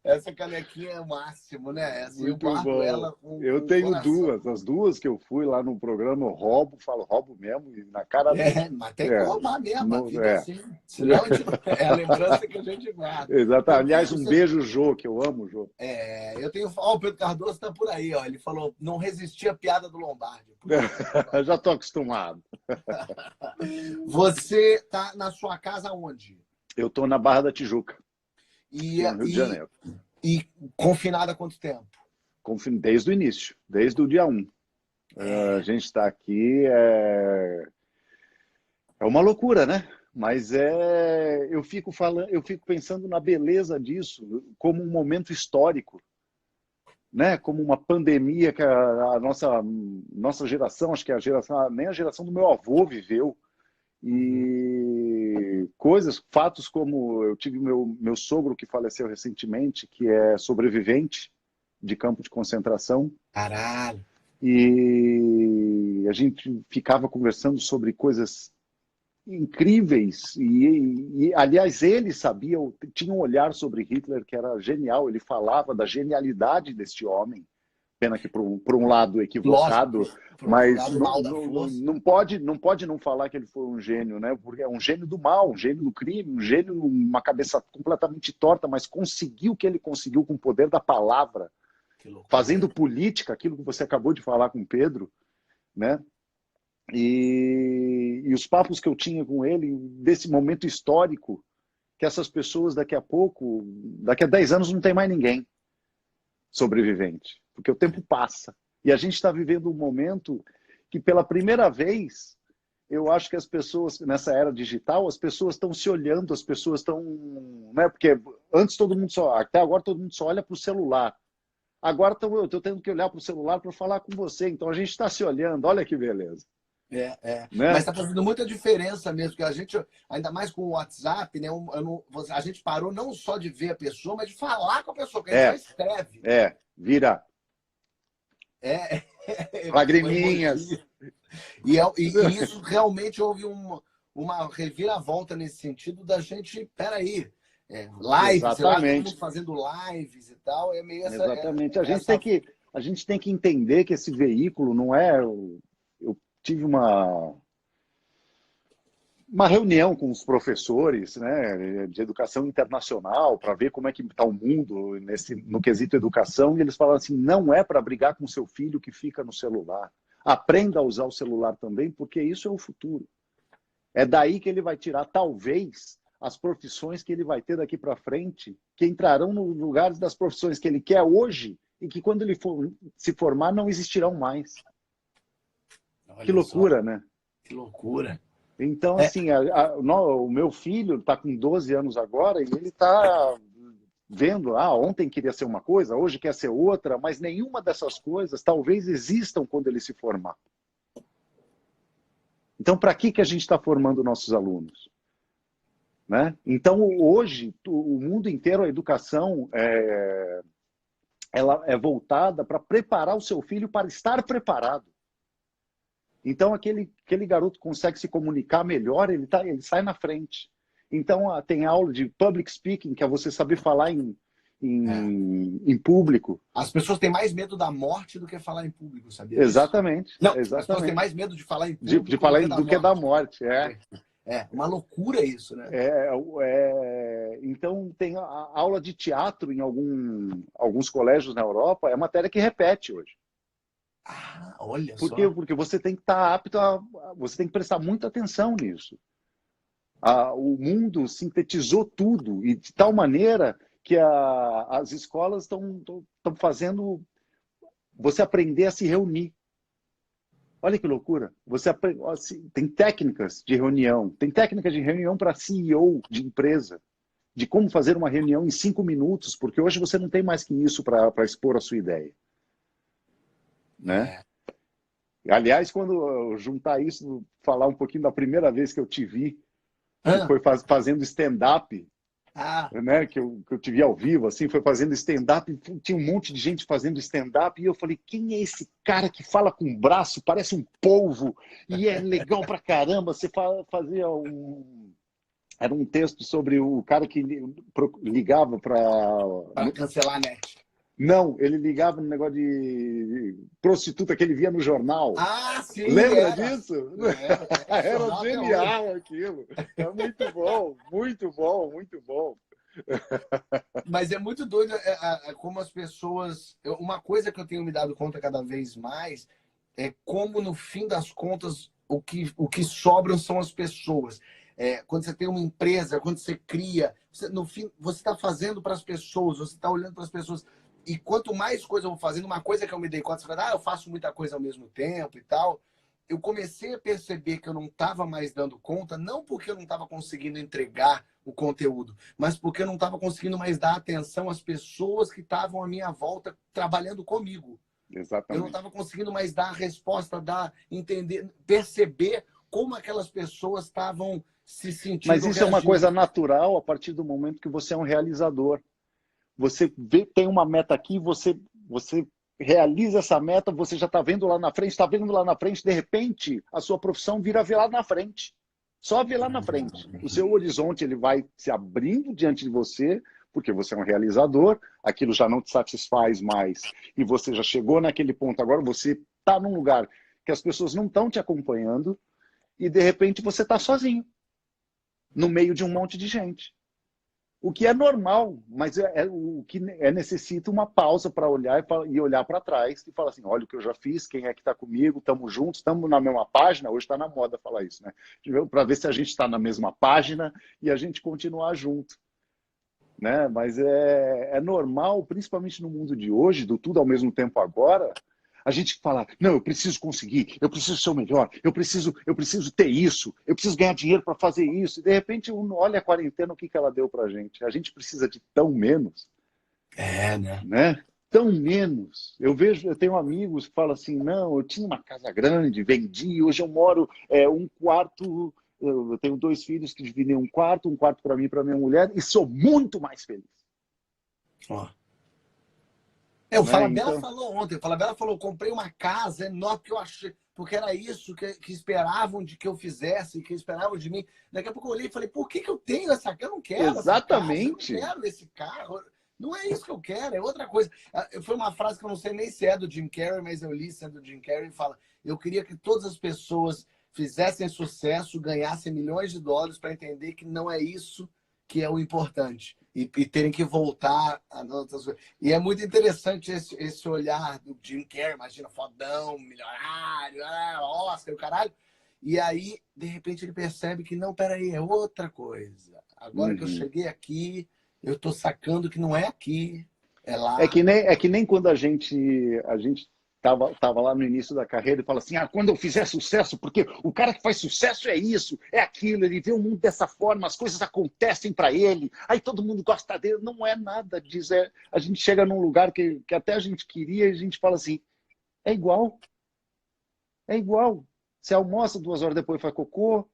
Essa canequinha é o máximo, né? Essa, Muito eu guardo bom. ela com Eu com tenho coração. duas. As duas que eu fui lá no programa, eu roubo mesmo, e na cara Mas tem que roubar mesmo, a vida é. assim. Senão é a lembrança que a gente guarda. Exato. Eu Aliás, tenho- um beijo, Jô, que eu amo, Jô. eu tenho. Ó, o Pedro Cardoso está por aí, ó. Ele falou: não resisti à piada do Lombardi. Já estou acostumado. Você está na sua casa onde? Eu estou na Barra da Tijuca, E, no Rio de Janeiro. e confinado há quanto tempo? Desde o início, desde o dia 1. A gente está aqui, é uma loucura, né? Mas eu fico pensando na beleza disso, como um momento histórico, né? Como uma pandemia que a nossa geração, acho que nem a geração do meu avô viveu. E fatos como eu tive meu sogro que faleceu recentemente, que é sobrevivente de campo de concentração. Caralho. E a gente ficava conversando sobre coisas incríveis. Aliás, ele sabia, tinha um olhar sobre Hitler que era genial. Ele falava da genialidade deste homem. Pena que por um lado equivocado, Lógico, mas lado mal da força. não pode não falar que ele foi um gênio, né? Porque é um gênio do mal, um gênio do crime, um gênio, uma cabeça completamente torta, mas conseguiu o que ele conseguiu com o poder da palavra, fazendo política, aquilo que você acabou de falar com o Pedro, né? E os papos que eu tinha com ele, desse momento histórico, que essas pessoas daqui a 10 anos não tem mais ninguém sobrevivente, porque o tempo passa. E a gente está vivendo um momento que, pela primeira vez, eu acho que as pessoas, nessa era digital, as pessoas estão se olhando, as pessoas estão... Né? Porque antes até agora todo mundo só olha para o celular. Agora eu estou tendo que olhar para o celular para falar com você. Então a gente está se olhando, olha que beleza. Né? Né? Mas está fazendo muita diferença mesmo, porque a gente, ainda mais com o WhatsApp, né? A gente parou não só de ver a pessoa, mas de falar com a pessoa, porque a gente só escreve. Vira. Lagriminhas. E isso realmente houve uma reviravolta nesse sentido da gente, peraí, lives, Exatamente. fazendo lives e tal, é meio essa... Exatamente. A gente tem que entender que esse veículo não é... Eu tive uma reunião com os professores, né, de educação internacional para ver como é que está o mundo no quesito educação, e eles falaram assim, não é para brigar com seu filho que fica no celular. Aprenda a usar o celular também, porque isso é o futuro. É daí que ele vai tirar, talvez, as profissões que ele vai ter daqui para frente, que entrarão nos lugares das profissões que ele quer hoje e que quando ele se formar não existirão mais. Olha que loucura, só. né? Que loucura. Então, assim, o meu filho está com 12 anos agora e ele está vendo, ontem queria ser uma coisa, hoje quer ser outra, mas nenhuma dessas coisas talvez existam quando ele se formar. Então, para que a gente está formando nossos alunos? Né? Então, hoje, o mundo inteiro, a educação ela é voltada para preparar o seu filho para estar preparado. Então, aquele garoto consegue se comunicar melhor, ele sai na frente. Então, tem aula de public speaking, que é você saber falar em público. As pessoas têm mais medo da morte do que falar em público, sabia? Exatamente. Não, exatamente. as pessoas têm mais medo de falar em público de falar do que da morte. Uma loucura isso, né? Então, tem a aula de teatro em alguns colégios na Europa, é matéria que repete hoje. Olha Por só. quê? Porque você tem que estar apto você tem que prestar muita atenção nisso. O mundo sintetizou tudo e de tal maneira que as escolas estão fazendo você aprender a se reunir. Olha que loucura. Tem técnicas de reunião. Tem técnicas de reunião para CEO de empresa. De como fazer uma reunião em 5 minutos, porque hoje você não tem mais que isso para expor a sua ideia. né? Aliás, quando eu juntar isso, falar um pouquinho da primeira vez que eu te vi, que foi fazendo stand-up, né? Que eu te vi ao vivo, assim, foi fazendo stand-up, tinha um monte de gente fazendo stand-up, e eu falei, quem é esse cara que fala com o braço, parece um polvo, e é legal pra caramba, você fazia Era um texto sobre o cara que ligava Para cancelar a net. Não, ele ligava no negócio de prostituta que ele via no jornal. Ah, sim. Lembra disso? Era genial aquilo. É muito bom, muito bom, muito bom. Mas é muito doido como as pessoas... Uma coisa que eu tenho me dado conta cada vez mais é como, no fim das contas, o que sobram são as pessoas. Quando você tem uma empresa, quando você cria, no fim, você está fazendo para as pessoas, você está olhando para as pessoas. E quanto mais coisa eu vou fazendo, uma coisa que eu me dei conta, você fala, eu faço muita coisa ao mesmo tempo e tal. Eu comecei a perceber que eu não estava mais dando conta, não porque eu não estava conseguindo entregar o conteúdo, mas porque eu não estava conseguindo mais dar atenção às pessoas que estavam à minha volta trabalhando comigo. Exatamente. Eu não estava conseguindo mais dar a resposta, entender, perceber como aquelas pessoas estavam se sentindo. Mas isso é uma coisa natural a partir do momento que você é um realizador. Você tem uma meta aqui, você realiza essa meta, você já está vendo lá na frente, está vendo lá na frente, de repente, a sua profissão vira ver lá na frente. Só ver lá na frente. O seu horizonte ele vai se abrindo diante de você, porque você é um realizador, aquilo já não te satisfaz mais, e você já chegou naquele ponto. Agora você está num lugar que as pessoas não estão te acompanhando, e de repente você está sozinho, no meio de um monte de gente. O que é normal, mas o que necessita uma pausa para olhar e olhar para trás e falar assim, olha o que eu já fiz, quem é que está comigo, estamos juntos, estamos na mesma página, hoje está na moda falar isso, né? Para ver se a gente está na mesma página e a gente continuar junto. Né? Mas é normal, principalmente no mundo de hoje, do tudo ao mesmo tempo agora, a gente fala, não, eu preciso conseguir, eu preciso ser o melhor, eu preciso ter isso, eu preciso ganhar dinheiro para fazer isso. E de repente, olha a quarentena, o que ela deu para a gente. A gente precisa de tão menos. Né? Tão menos. Eu tenho amigos que falam assim, não, eu tinha uma casa grande, vendi, hoje eu moro um quarto, eu tenho 2 filhos que dividem um quarto para mim e para minha mulher, e sou muito mais feliz. O Falabella falou ontem, o Falabella falou, comprei uma casa enorme, porque eu achei, porque era isso que esperavam de que eu fizesse, que esperavam de mim. Daqui a pouco eu olhei e falei, por que eu tenho essa casa? Eu não quero Exatamente. essa casa, eu não quero esse carro. Não é isso que eu quero, é outra coisa. Foi uma frase que eu não sei nem se é do Jim Carrey, mas eu li sendo do Jim Carrey, e fala, eu queria que todas as pessoas fizessem sucesso, ganhassem milhões de dólares para entender que não é isso que é o importante. E terem que voltar a outras coisas. E é muito interessante esse olhar do Jim Carrey, imagina, fodão, milionário, Oscar, o caralho. E aí, de repente, ele percebe que não, peraí, é outra coisa. Agora que eu cheguei aqui, eu tô sacando que não é aqui, é lá. É que nem quando a gente tava lá no início da carreira e fala assim, quando eu fizer sucesso, porque o cara que faz sucesso é isso, é aquilo, ele vê o mundo dessa forma, as coisas acontecem para ele, aí todo mundo gosta dele. Não é nada disso. A gente chega num lugar que até a gente queria e a gente fala assim, é igual. É igual. Você almoça, 2 horas depois faz cocô,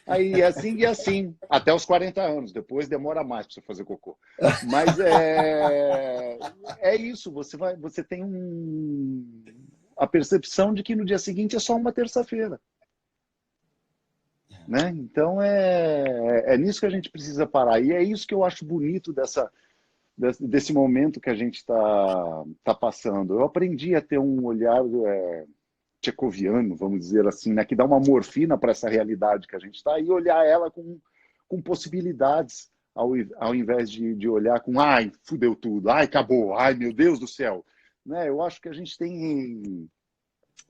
aí é assim e assim, até os 40 anos, depois demora mais para você fazer cocô. Mas é isso, você tem a percepção de que no dia seguinte é só uma terça-feira. Né? Então é nisso que a gente precisa parar. E é isso que eu acho bonito desse momento que a gente tá passando. Eu aprendi a ter um olhar tchecoviano, vamos dizer assim, né? Que dá uma morfina para essa realidade que a gente está e olhar ela com possibilidades, ao invés de olhar com ai, fudeu tudo, ai, acabou, ai, meu Deus do céu. Né? Eu acho que a gente tem...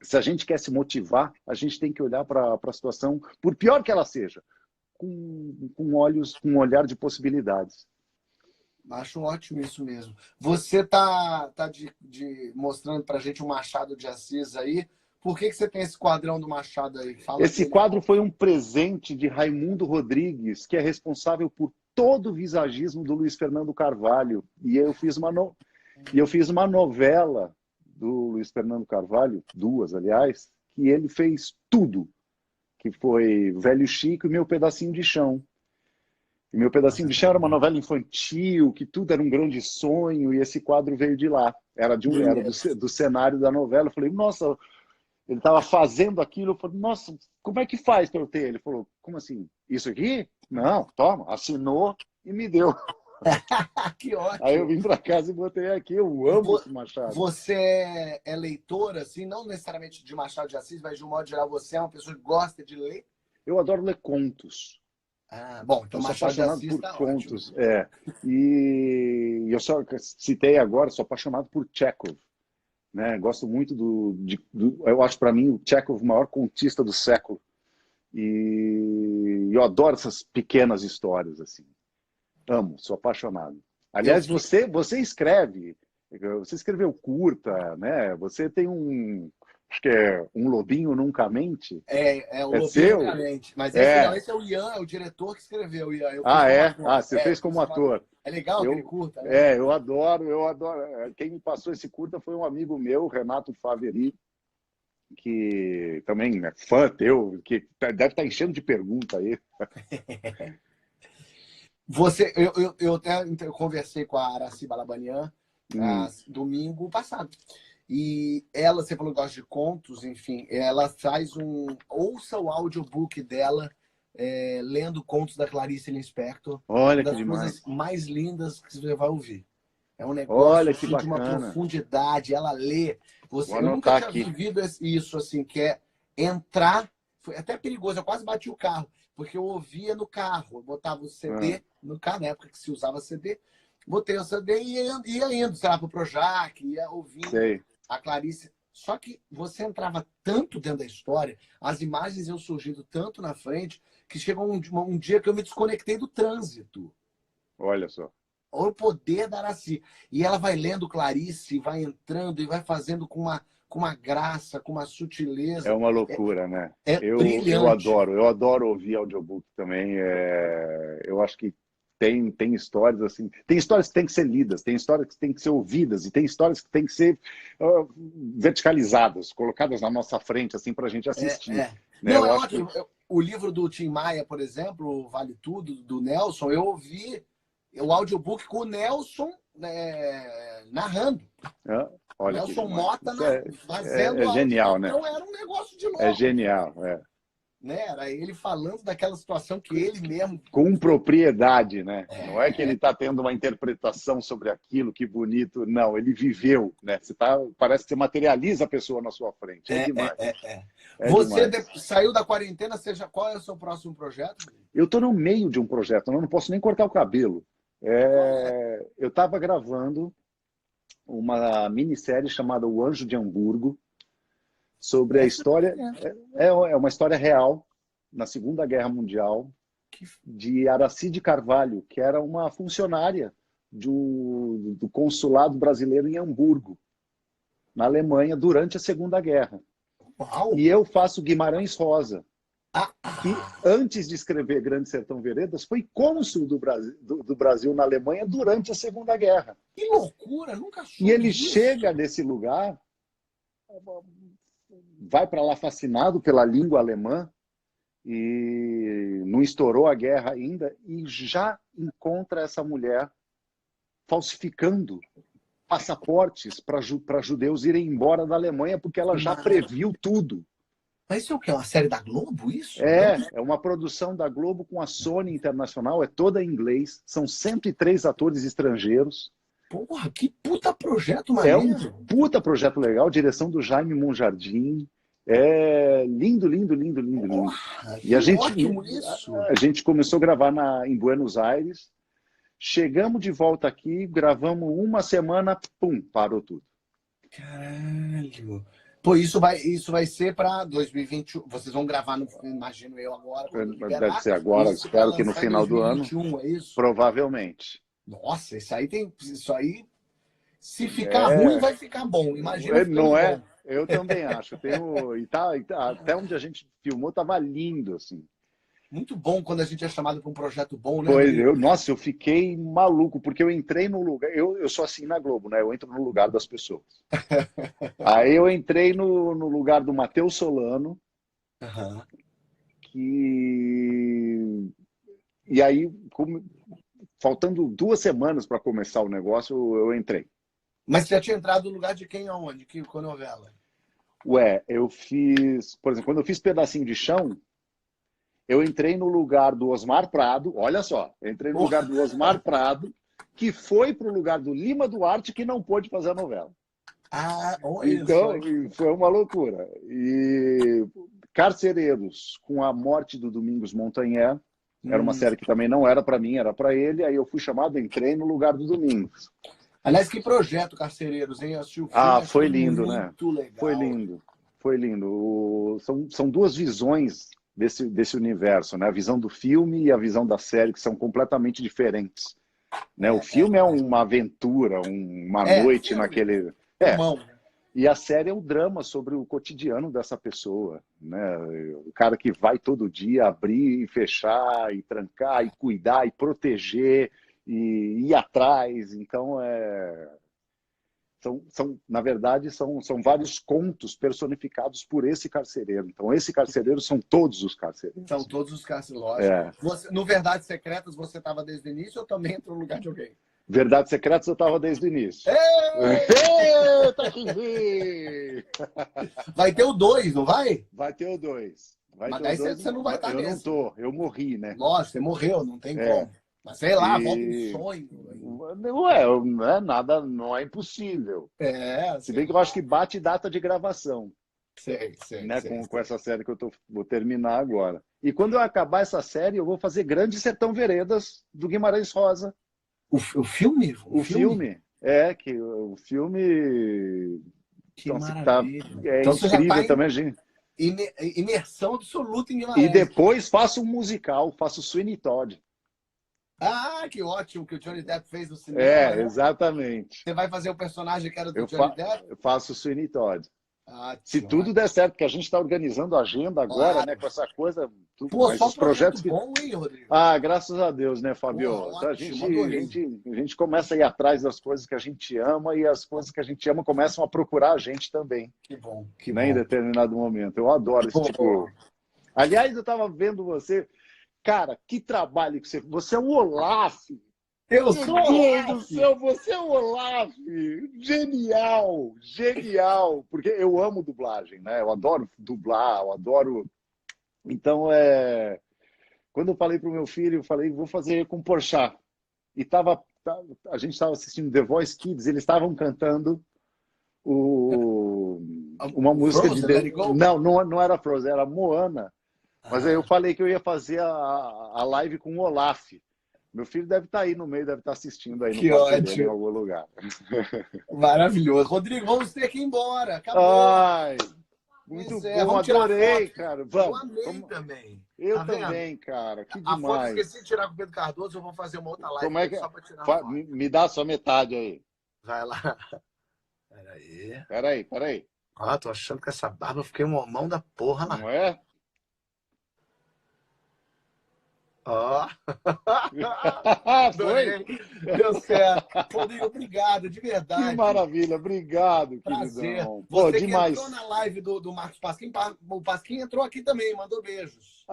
Se a gente quer se motivar, a gente tem que olhar para a situação, por pior que ela seja, com um olhar de possibilidades. Acho ótimo isso mesmo. Você tá mostrando para a gente o Machado de Assis aí. Por que você tem esse quadrão do Machado aí? Esse quadro foi um presente de Raimundo Rodrigues, que é responsável por todo o visagismo do Luiz Fernando Carvalho. E eu fiz uma novela do Luiz Fernando Carvalho, duas, aliás, que ele fez tudo, que foi Velho Chico e Meu Pedacinho de Chão. E Meu Pedacinho de Chão era uma novela infantil, que tudo era um grande sonho, e esse quadro veio de lá. Era do cenário da novela. Eu falei, nossa, ele estava fazendo aquilo. Eu falei, nossa, como é que faz para eu ter? Ele falou, como assim? Isso aqui? Não, toma, assinou e me deu. Que ótimo. Aí eu vim para casa e botei aqui. Eu amo esse Machado. Você é leitora, assim, não necessariamente de Machado de Assis, mas de um modo geral, você é uma pessoa que gosta de ler? Eu adoro ler contos. Ah, bom, então Eu sou Machado de apaixonado Assis por tá contos. ótimo. E eu só citei agora, sou apaixonado por Chekhov. Né? Gosto muito eu acho para mim o Chekhov o maior contista do século. E eu adoro essas pequenas histórias assim. Amo, sou apaixonado. Aliás, você escreveu curta, né? Você tem acho que é Um Lobinho Nunca Mente. O Lobinho seu? Nunca Mente. Mas esse é o Ian, é o diretor que escreveu. Ian. Eu fiz como ator. Você fez como ator. É legal aquele curta, né? Eu adoro. Quem me passou esse curta foi um amigo meu, Renato Faveri, que também é fã teu, que deve estar enchendo de pergunta aí. Eu conversei com a Aracy Balabanian domingo passado. E ela, você falou que gosta de contos, enfim, ela faz ouça o audiobook dela lendo contos da Clarice Lispector. Olha das que coisas demais. mais lindas que você vai ouvir. É um negócio que de uma bacana. profundidade, ela lê. Eu Vou nunca anotar tinha aqui. vivido isso, assim, que é entrar. Foi até perigoso, eu quase bati o carro, porque eu ouvia no carro, eu botava o CD no carro, na época que se usava CD, botei o CD e ia indo, sei lá, pro Projac, ia ouvindo Sei. a Clarice. Só que você entrava tanto dentro da história, as imagens iam surgindo tanto na frente, que chegou um dia que eu me desconectei do trânsito. Olha só. Olha o poder da Aracy. E ela vai lendo Clarice, vai entrando e vai fazendo com uma graça, com uma sutileza. É uma loucura, né? Brilhante. Eu adoro ouvir audiobook também. Eu acho que tem histórias assim. Tem histórias que têm que ser lidas, tem histórias que têm que ser ouvidas, e tem histórias que têm que ser verticalizadas, colocadas na nossa frente, assim, para a gente assistir. Né? Não, é ótimo. O livro do Tim Maia, por exemplo, Vale Tudo, do Nelson, eu ouvi o audiobook com o Nelson narrando. Olha, Nelson Mota fazendo é genial, né? Então era um negócio de louco. É genial, Né? Era ele falando daquela situação que ele mesmo... Com propriedade, né? Não é que ele está tendo uma interpretação sobre aquilo, que bonito. Não, ele viveu, né? Parece que você materializa a pessoa na sua frente. É demais. Você demais. Saiu da quarentena, qual é o seu próximo projeto? Eu estou no meio de um projeto, eu não posso nem cortar o cabelo. Eu estava gravando uma minissérie chamada O Anjo de Hamburgo, sobre a história... É uma história real, na Segunda Guerra Mundial, de Aracy de Carvalho, que era uma funcionária do consulado brasileiro em Hamburgo, na Alemanha, durante a Segunda Guerra. Uau. E eu faço Guimarães Rosa, que antes de escrever Grande Sertão Veredas, foi cônsul do Brasil na Alemanha durante a Segunda Guerra. Que loucura, nunca soube E ele disso. chega nesse lugar, vai para lá fascinado pela língua alemã, e não estourou a guerra ainda, e já encontra essa mulher falsificando passaportes para judeus irem embora da Alemanha, porque ela já previu tudo. Mas isso é o quê? Uma série da Globo, isso? É uma produção da Globo com a Sony Internacional, é toda em inglês, são 103 atores estrangeiros. Porra, que puta projeto É maneiro. um puta projeto legal, direção do Jaime Monjardim. É lindo, lindo, lindo, lindo, lindo. Porra, E a gente, ótimo isso. a gente começou a gravar em Buenos Aires, chegamos de volta aqui, gravamos uma semana, pum, parou tudo. Caralho. Pô, isso vai ser para 2021. Vocês vão gravar, imagino eu agora. Deve ser agora, espero que no final do ano. 2021, é isso? Provavelmente. Nossa, isso aí, se ficar ruim, vai ficar bom. Imagina. Não é? Bom. Eu também acho. Até onde a gente filmou estava lindo, assim. Muito bom quando a gente é chamado para um projeto bom, né? Pois nossa, eu fiquei maluco, porque eu entrei no lugar. Eu sou assim na Globo, né? Eu entro no lugar das pessoas. Aí eu entrei no lugar do Matheus Solano, Aham. e aí, faltando 2 semanas para começar o negócio, eu entrei. Mas você já tinha entrado no lugar de quem aonde? Qual novela? Ué, eu fiz, por exemplo, quando eu fiz Pedacinho de Chão, eu entrei no lugar do Osmar Prado, olha só, eu entrei no lugar do Osmar Prado, que foi para o lugar do Lima Duarte, que não pôde fazer a novela. Ah, olha Então, só. foi uma loucura. E Carcereiros, com a morte do Domingos Montanher, era uma série que também não era para mim, era para ele, aí eu fui chamado, entrei no lugar do Domingos. Aliás, que projeto, Carcereiros, hein? Eu assisti o filme, Ah, achei foi lindo, né? muito legal. Foi lindo, foi lindo. São 2 visões desse universo, né? A visão do filme e a visão da série, que são completamente diferentes. Né? O filme é uma aventura, uma noite filme. naquele... Irmão. E a série é um drama sobre o cotidiano dessa pessoa, né? O cara que vai todo dia abrir e fechar, e trancar, e cuidar, e proteger, e ir atrás. Então, na verdade, são vários contos personificados por esse carcereiro. Então, esse carcereiro são todos os carcereiros. São todos os carcereiros. No Verdades Secretas, você estava desde o início ou também entrou no lugar de alguém? Verdades Secretas eu estava desde o início. Eita, que vi! Vai ter o 2, não vai? Vai ter o 2. Mas daí você não vai estar Eu nesse. não tô, eu morri, né? Nossa, você morreu, não tem como. Mas sei lá, volta um sonho. Ué, não é nada, não é impossível. Se bem que eu acho que bate data de gravação. Sei, Né? Com essa série que vou terminar agora. E quando eu acabar essa série, eu vou fazer Grande Sertão Veredas, do Guimarães Rosa. O filme? O filme? Que o filme... Que então, maravilha. Então, incrível também, gente. Imersão absoluta em Guimarães. E depois faço um musical, faço Sweeney Todd. Ah, que ótimo que o Johnny Depp fez no cinema. Né? Exatamente. Você vai fazer o personagem que era do Johnny Depp? Eu faço Sweeney Todd. Se Ótimo. tudo der certo, porque a gente está organizando a agenda agora, Claro. né? Com essa coisa. Pô, só os projetos bom, hein, Rodrigo? Graças a Deus, né, Fabio? Pô, Então, ótimo, a gente começa a ir atrás das coisas que a gente ama e as coisas que a gente ama começam a procurar a gente também. Que bom. Em determinado momento. Eu adoro esse tipo. Aliás, eu estava vendo você. Cara, que trabalho que você. Você é o Olaf. Eu sou o Deus do céu, você é o Olaf! Genial! Genial! Porque eu amo dublagem, né? Eu adoro dublar, eu adoro... Então, quando eu falei para o meu filho, eu falei, vou fazer com Porchat. E a gente estava assistindo The Voice Kids, eles estavam cantando uma música Frozen, Let It Go? Não era Frozen, era Moana. Mas aí eu falei que eu ia fazer a live com o Olaf. Meu filho deve estar aí no meio, deve estar assistindo aí no quarto dele, em algum lugar. Maravilhoso. Rodrigo, vamos ter que ir embora. Acabou. Ai, muito bom, adorei, cara. Eu amei também. Eu também, cara. Que A foto demais. esqueci de tirar com o Pedro Cardoso, eu vou fazer uma outra live. Como é que só pra tirar uma foto. Me dá a sua metade aí. Vai lá. Peraí. Tô achando que essa barba eu fiquei um homão da porra lá. Não é? Foi? Deu certo. Rodrigo, obrigado, de verdade. Que maravilha, obrigado, Prazer. queridão. Você demais. que entrou na live do Marcos Pasquim, o Pasquim entrou aqui também, mandou beijos.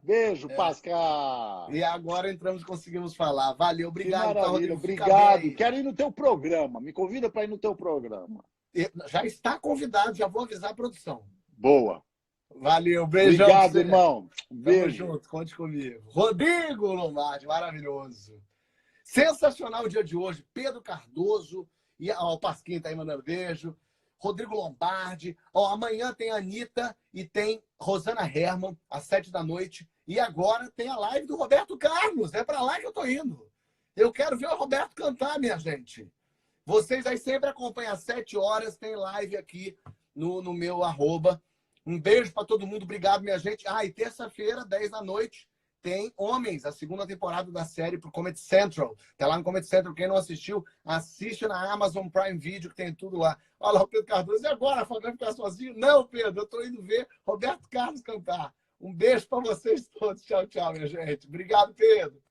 Beijo, Pascal. E agora entramos e conseguimos falar. Valeu, obrigado. Que maravilha, Rodrigo. obrigado. Quero ir no teu programa, me convida para ir no teu programa. Já está convidado, já vou avisar a produção. Boa. Valeu, beijão. Obrigado, irmão. Beijo. Tamo junto, conte comigo. Rodrigo Lombardi, maravilhoso. Sensacional o dia de hoje. Pedro Cardoso, e o Pasquim tá aí mandando beijo. Rodrigo Lombardi. Amanhã tem a Anitta e tem Rosana Herman, às 7 da noite. E agora tem a live do Roberto Carlos. É para lá que eu tô indo. Eu quero ver o Roberto cantar, minha gente. Vocês aí sempre acompanham às 7 horas, tem live aqui no meu @. Um beijo para todo mundo. Obrigado, minha gente. E terça-feira, 10 da noite, tem Homens, a segunda temporada da série pro Comedy Central. Tá lá no Comedy Central. Quem não assistiu, assiste na Amazon Prime Video, que tem tudo lá. Olha lá o Pedro Cardoso. E agora, vai ficar sozinho? Não, Pedro, eu tô indo ver Roberto Carlos cantar. Um beijo para vocês todos. Tchau, tchau, minha gente. Obrigado, Pedro.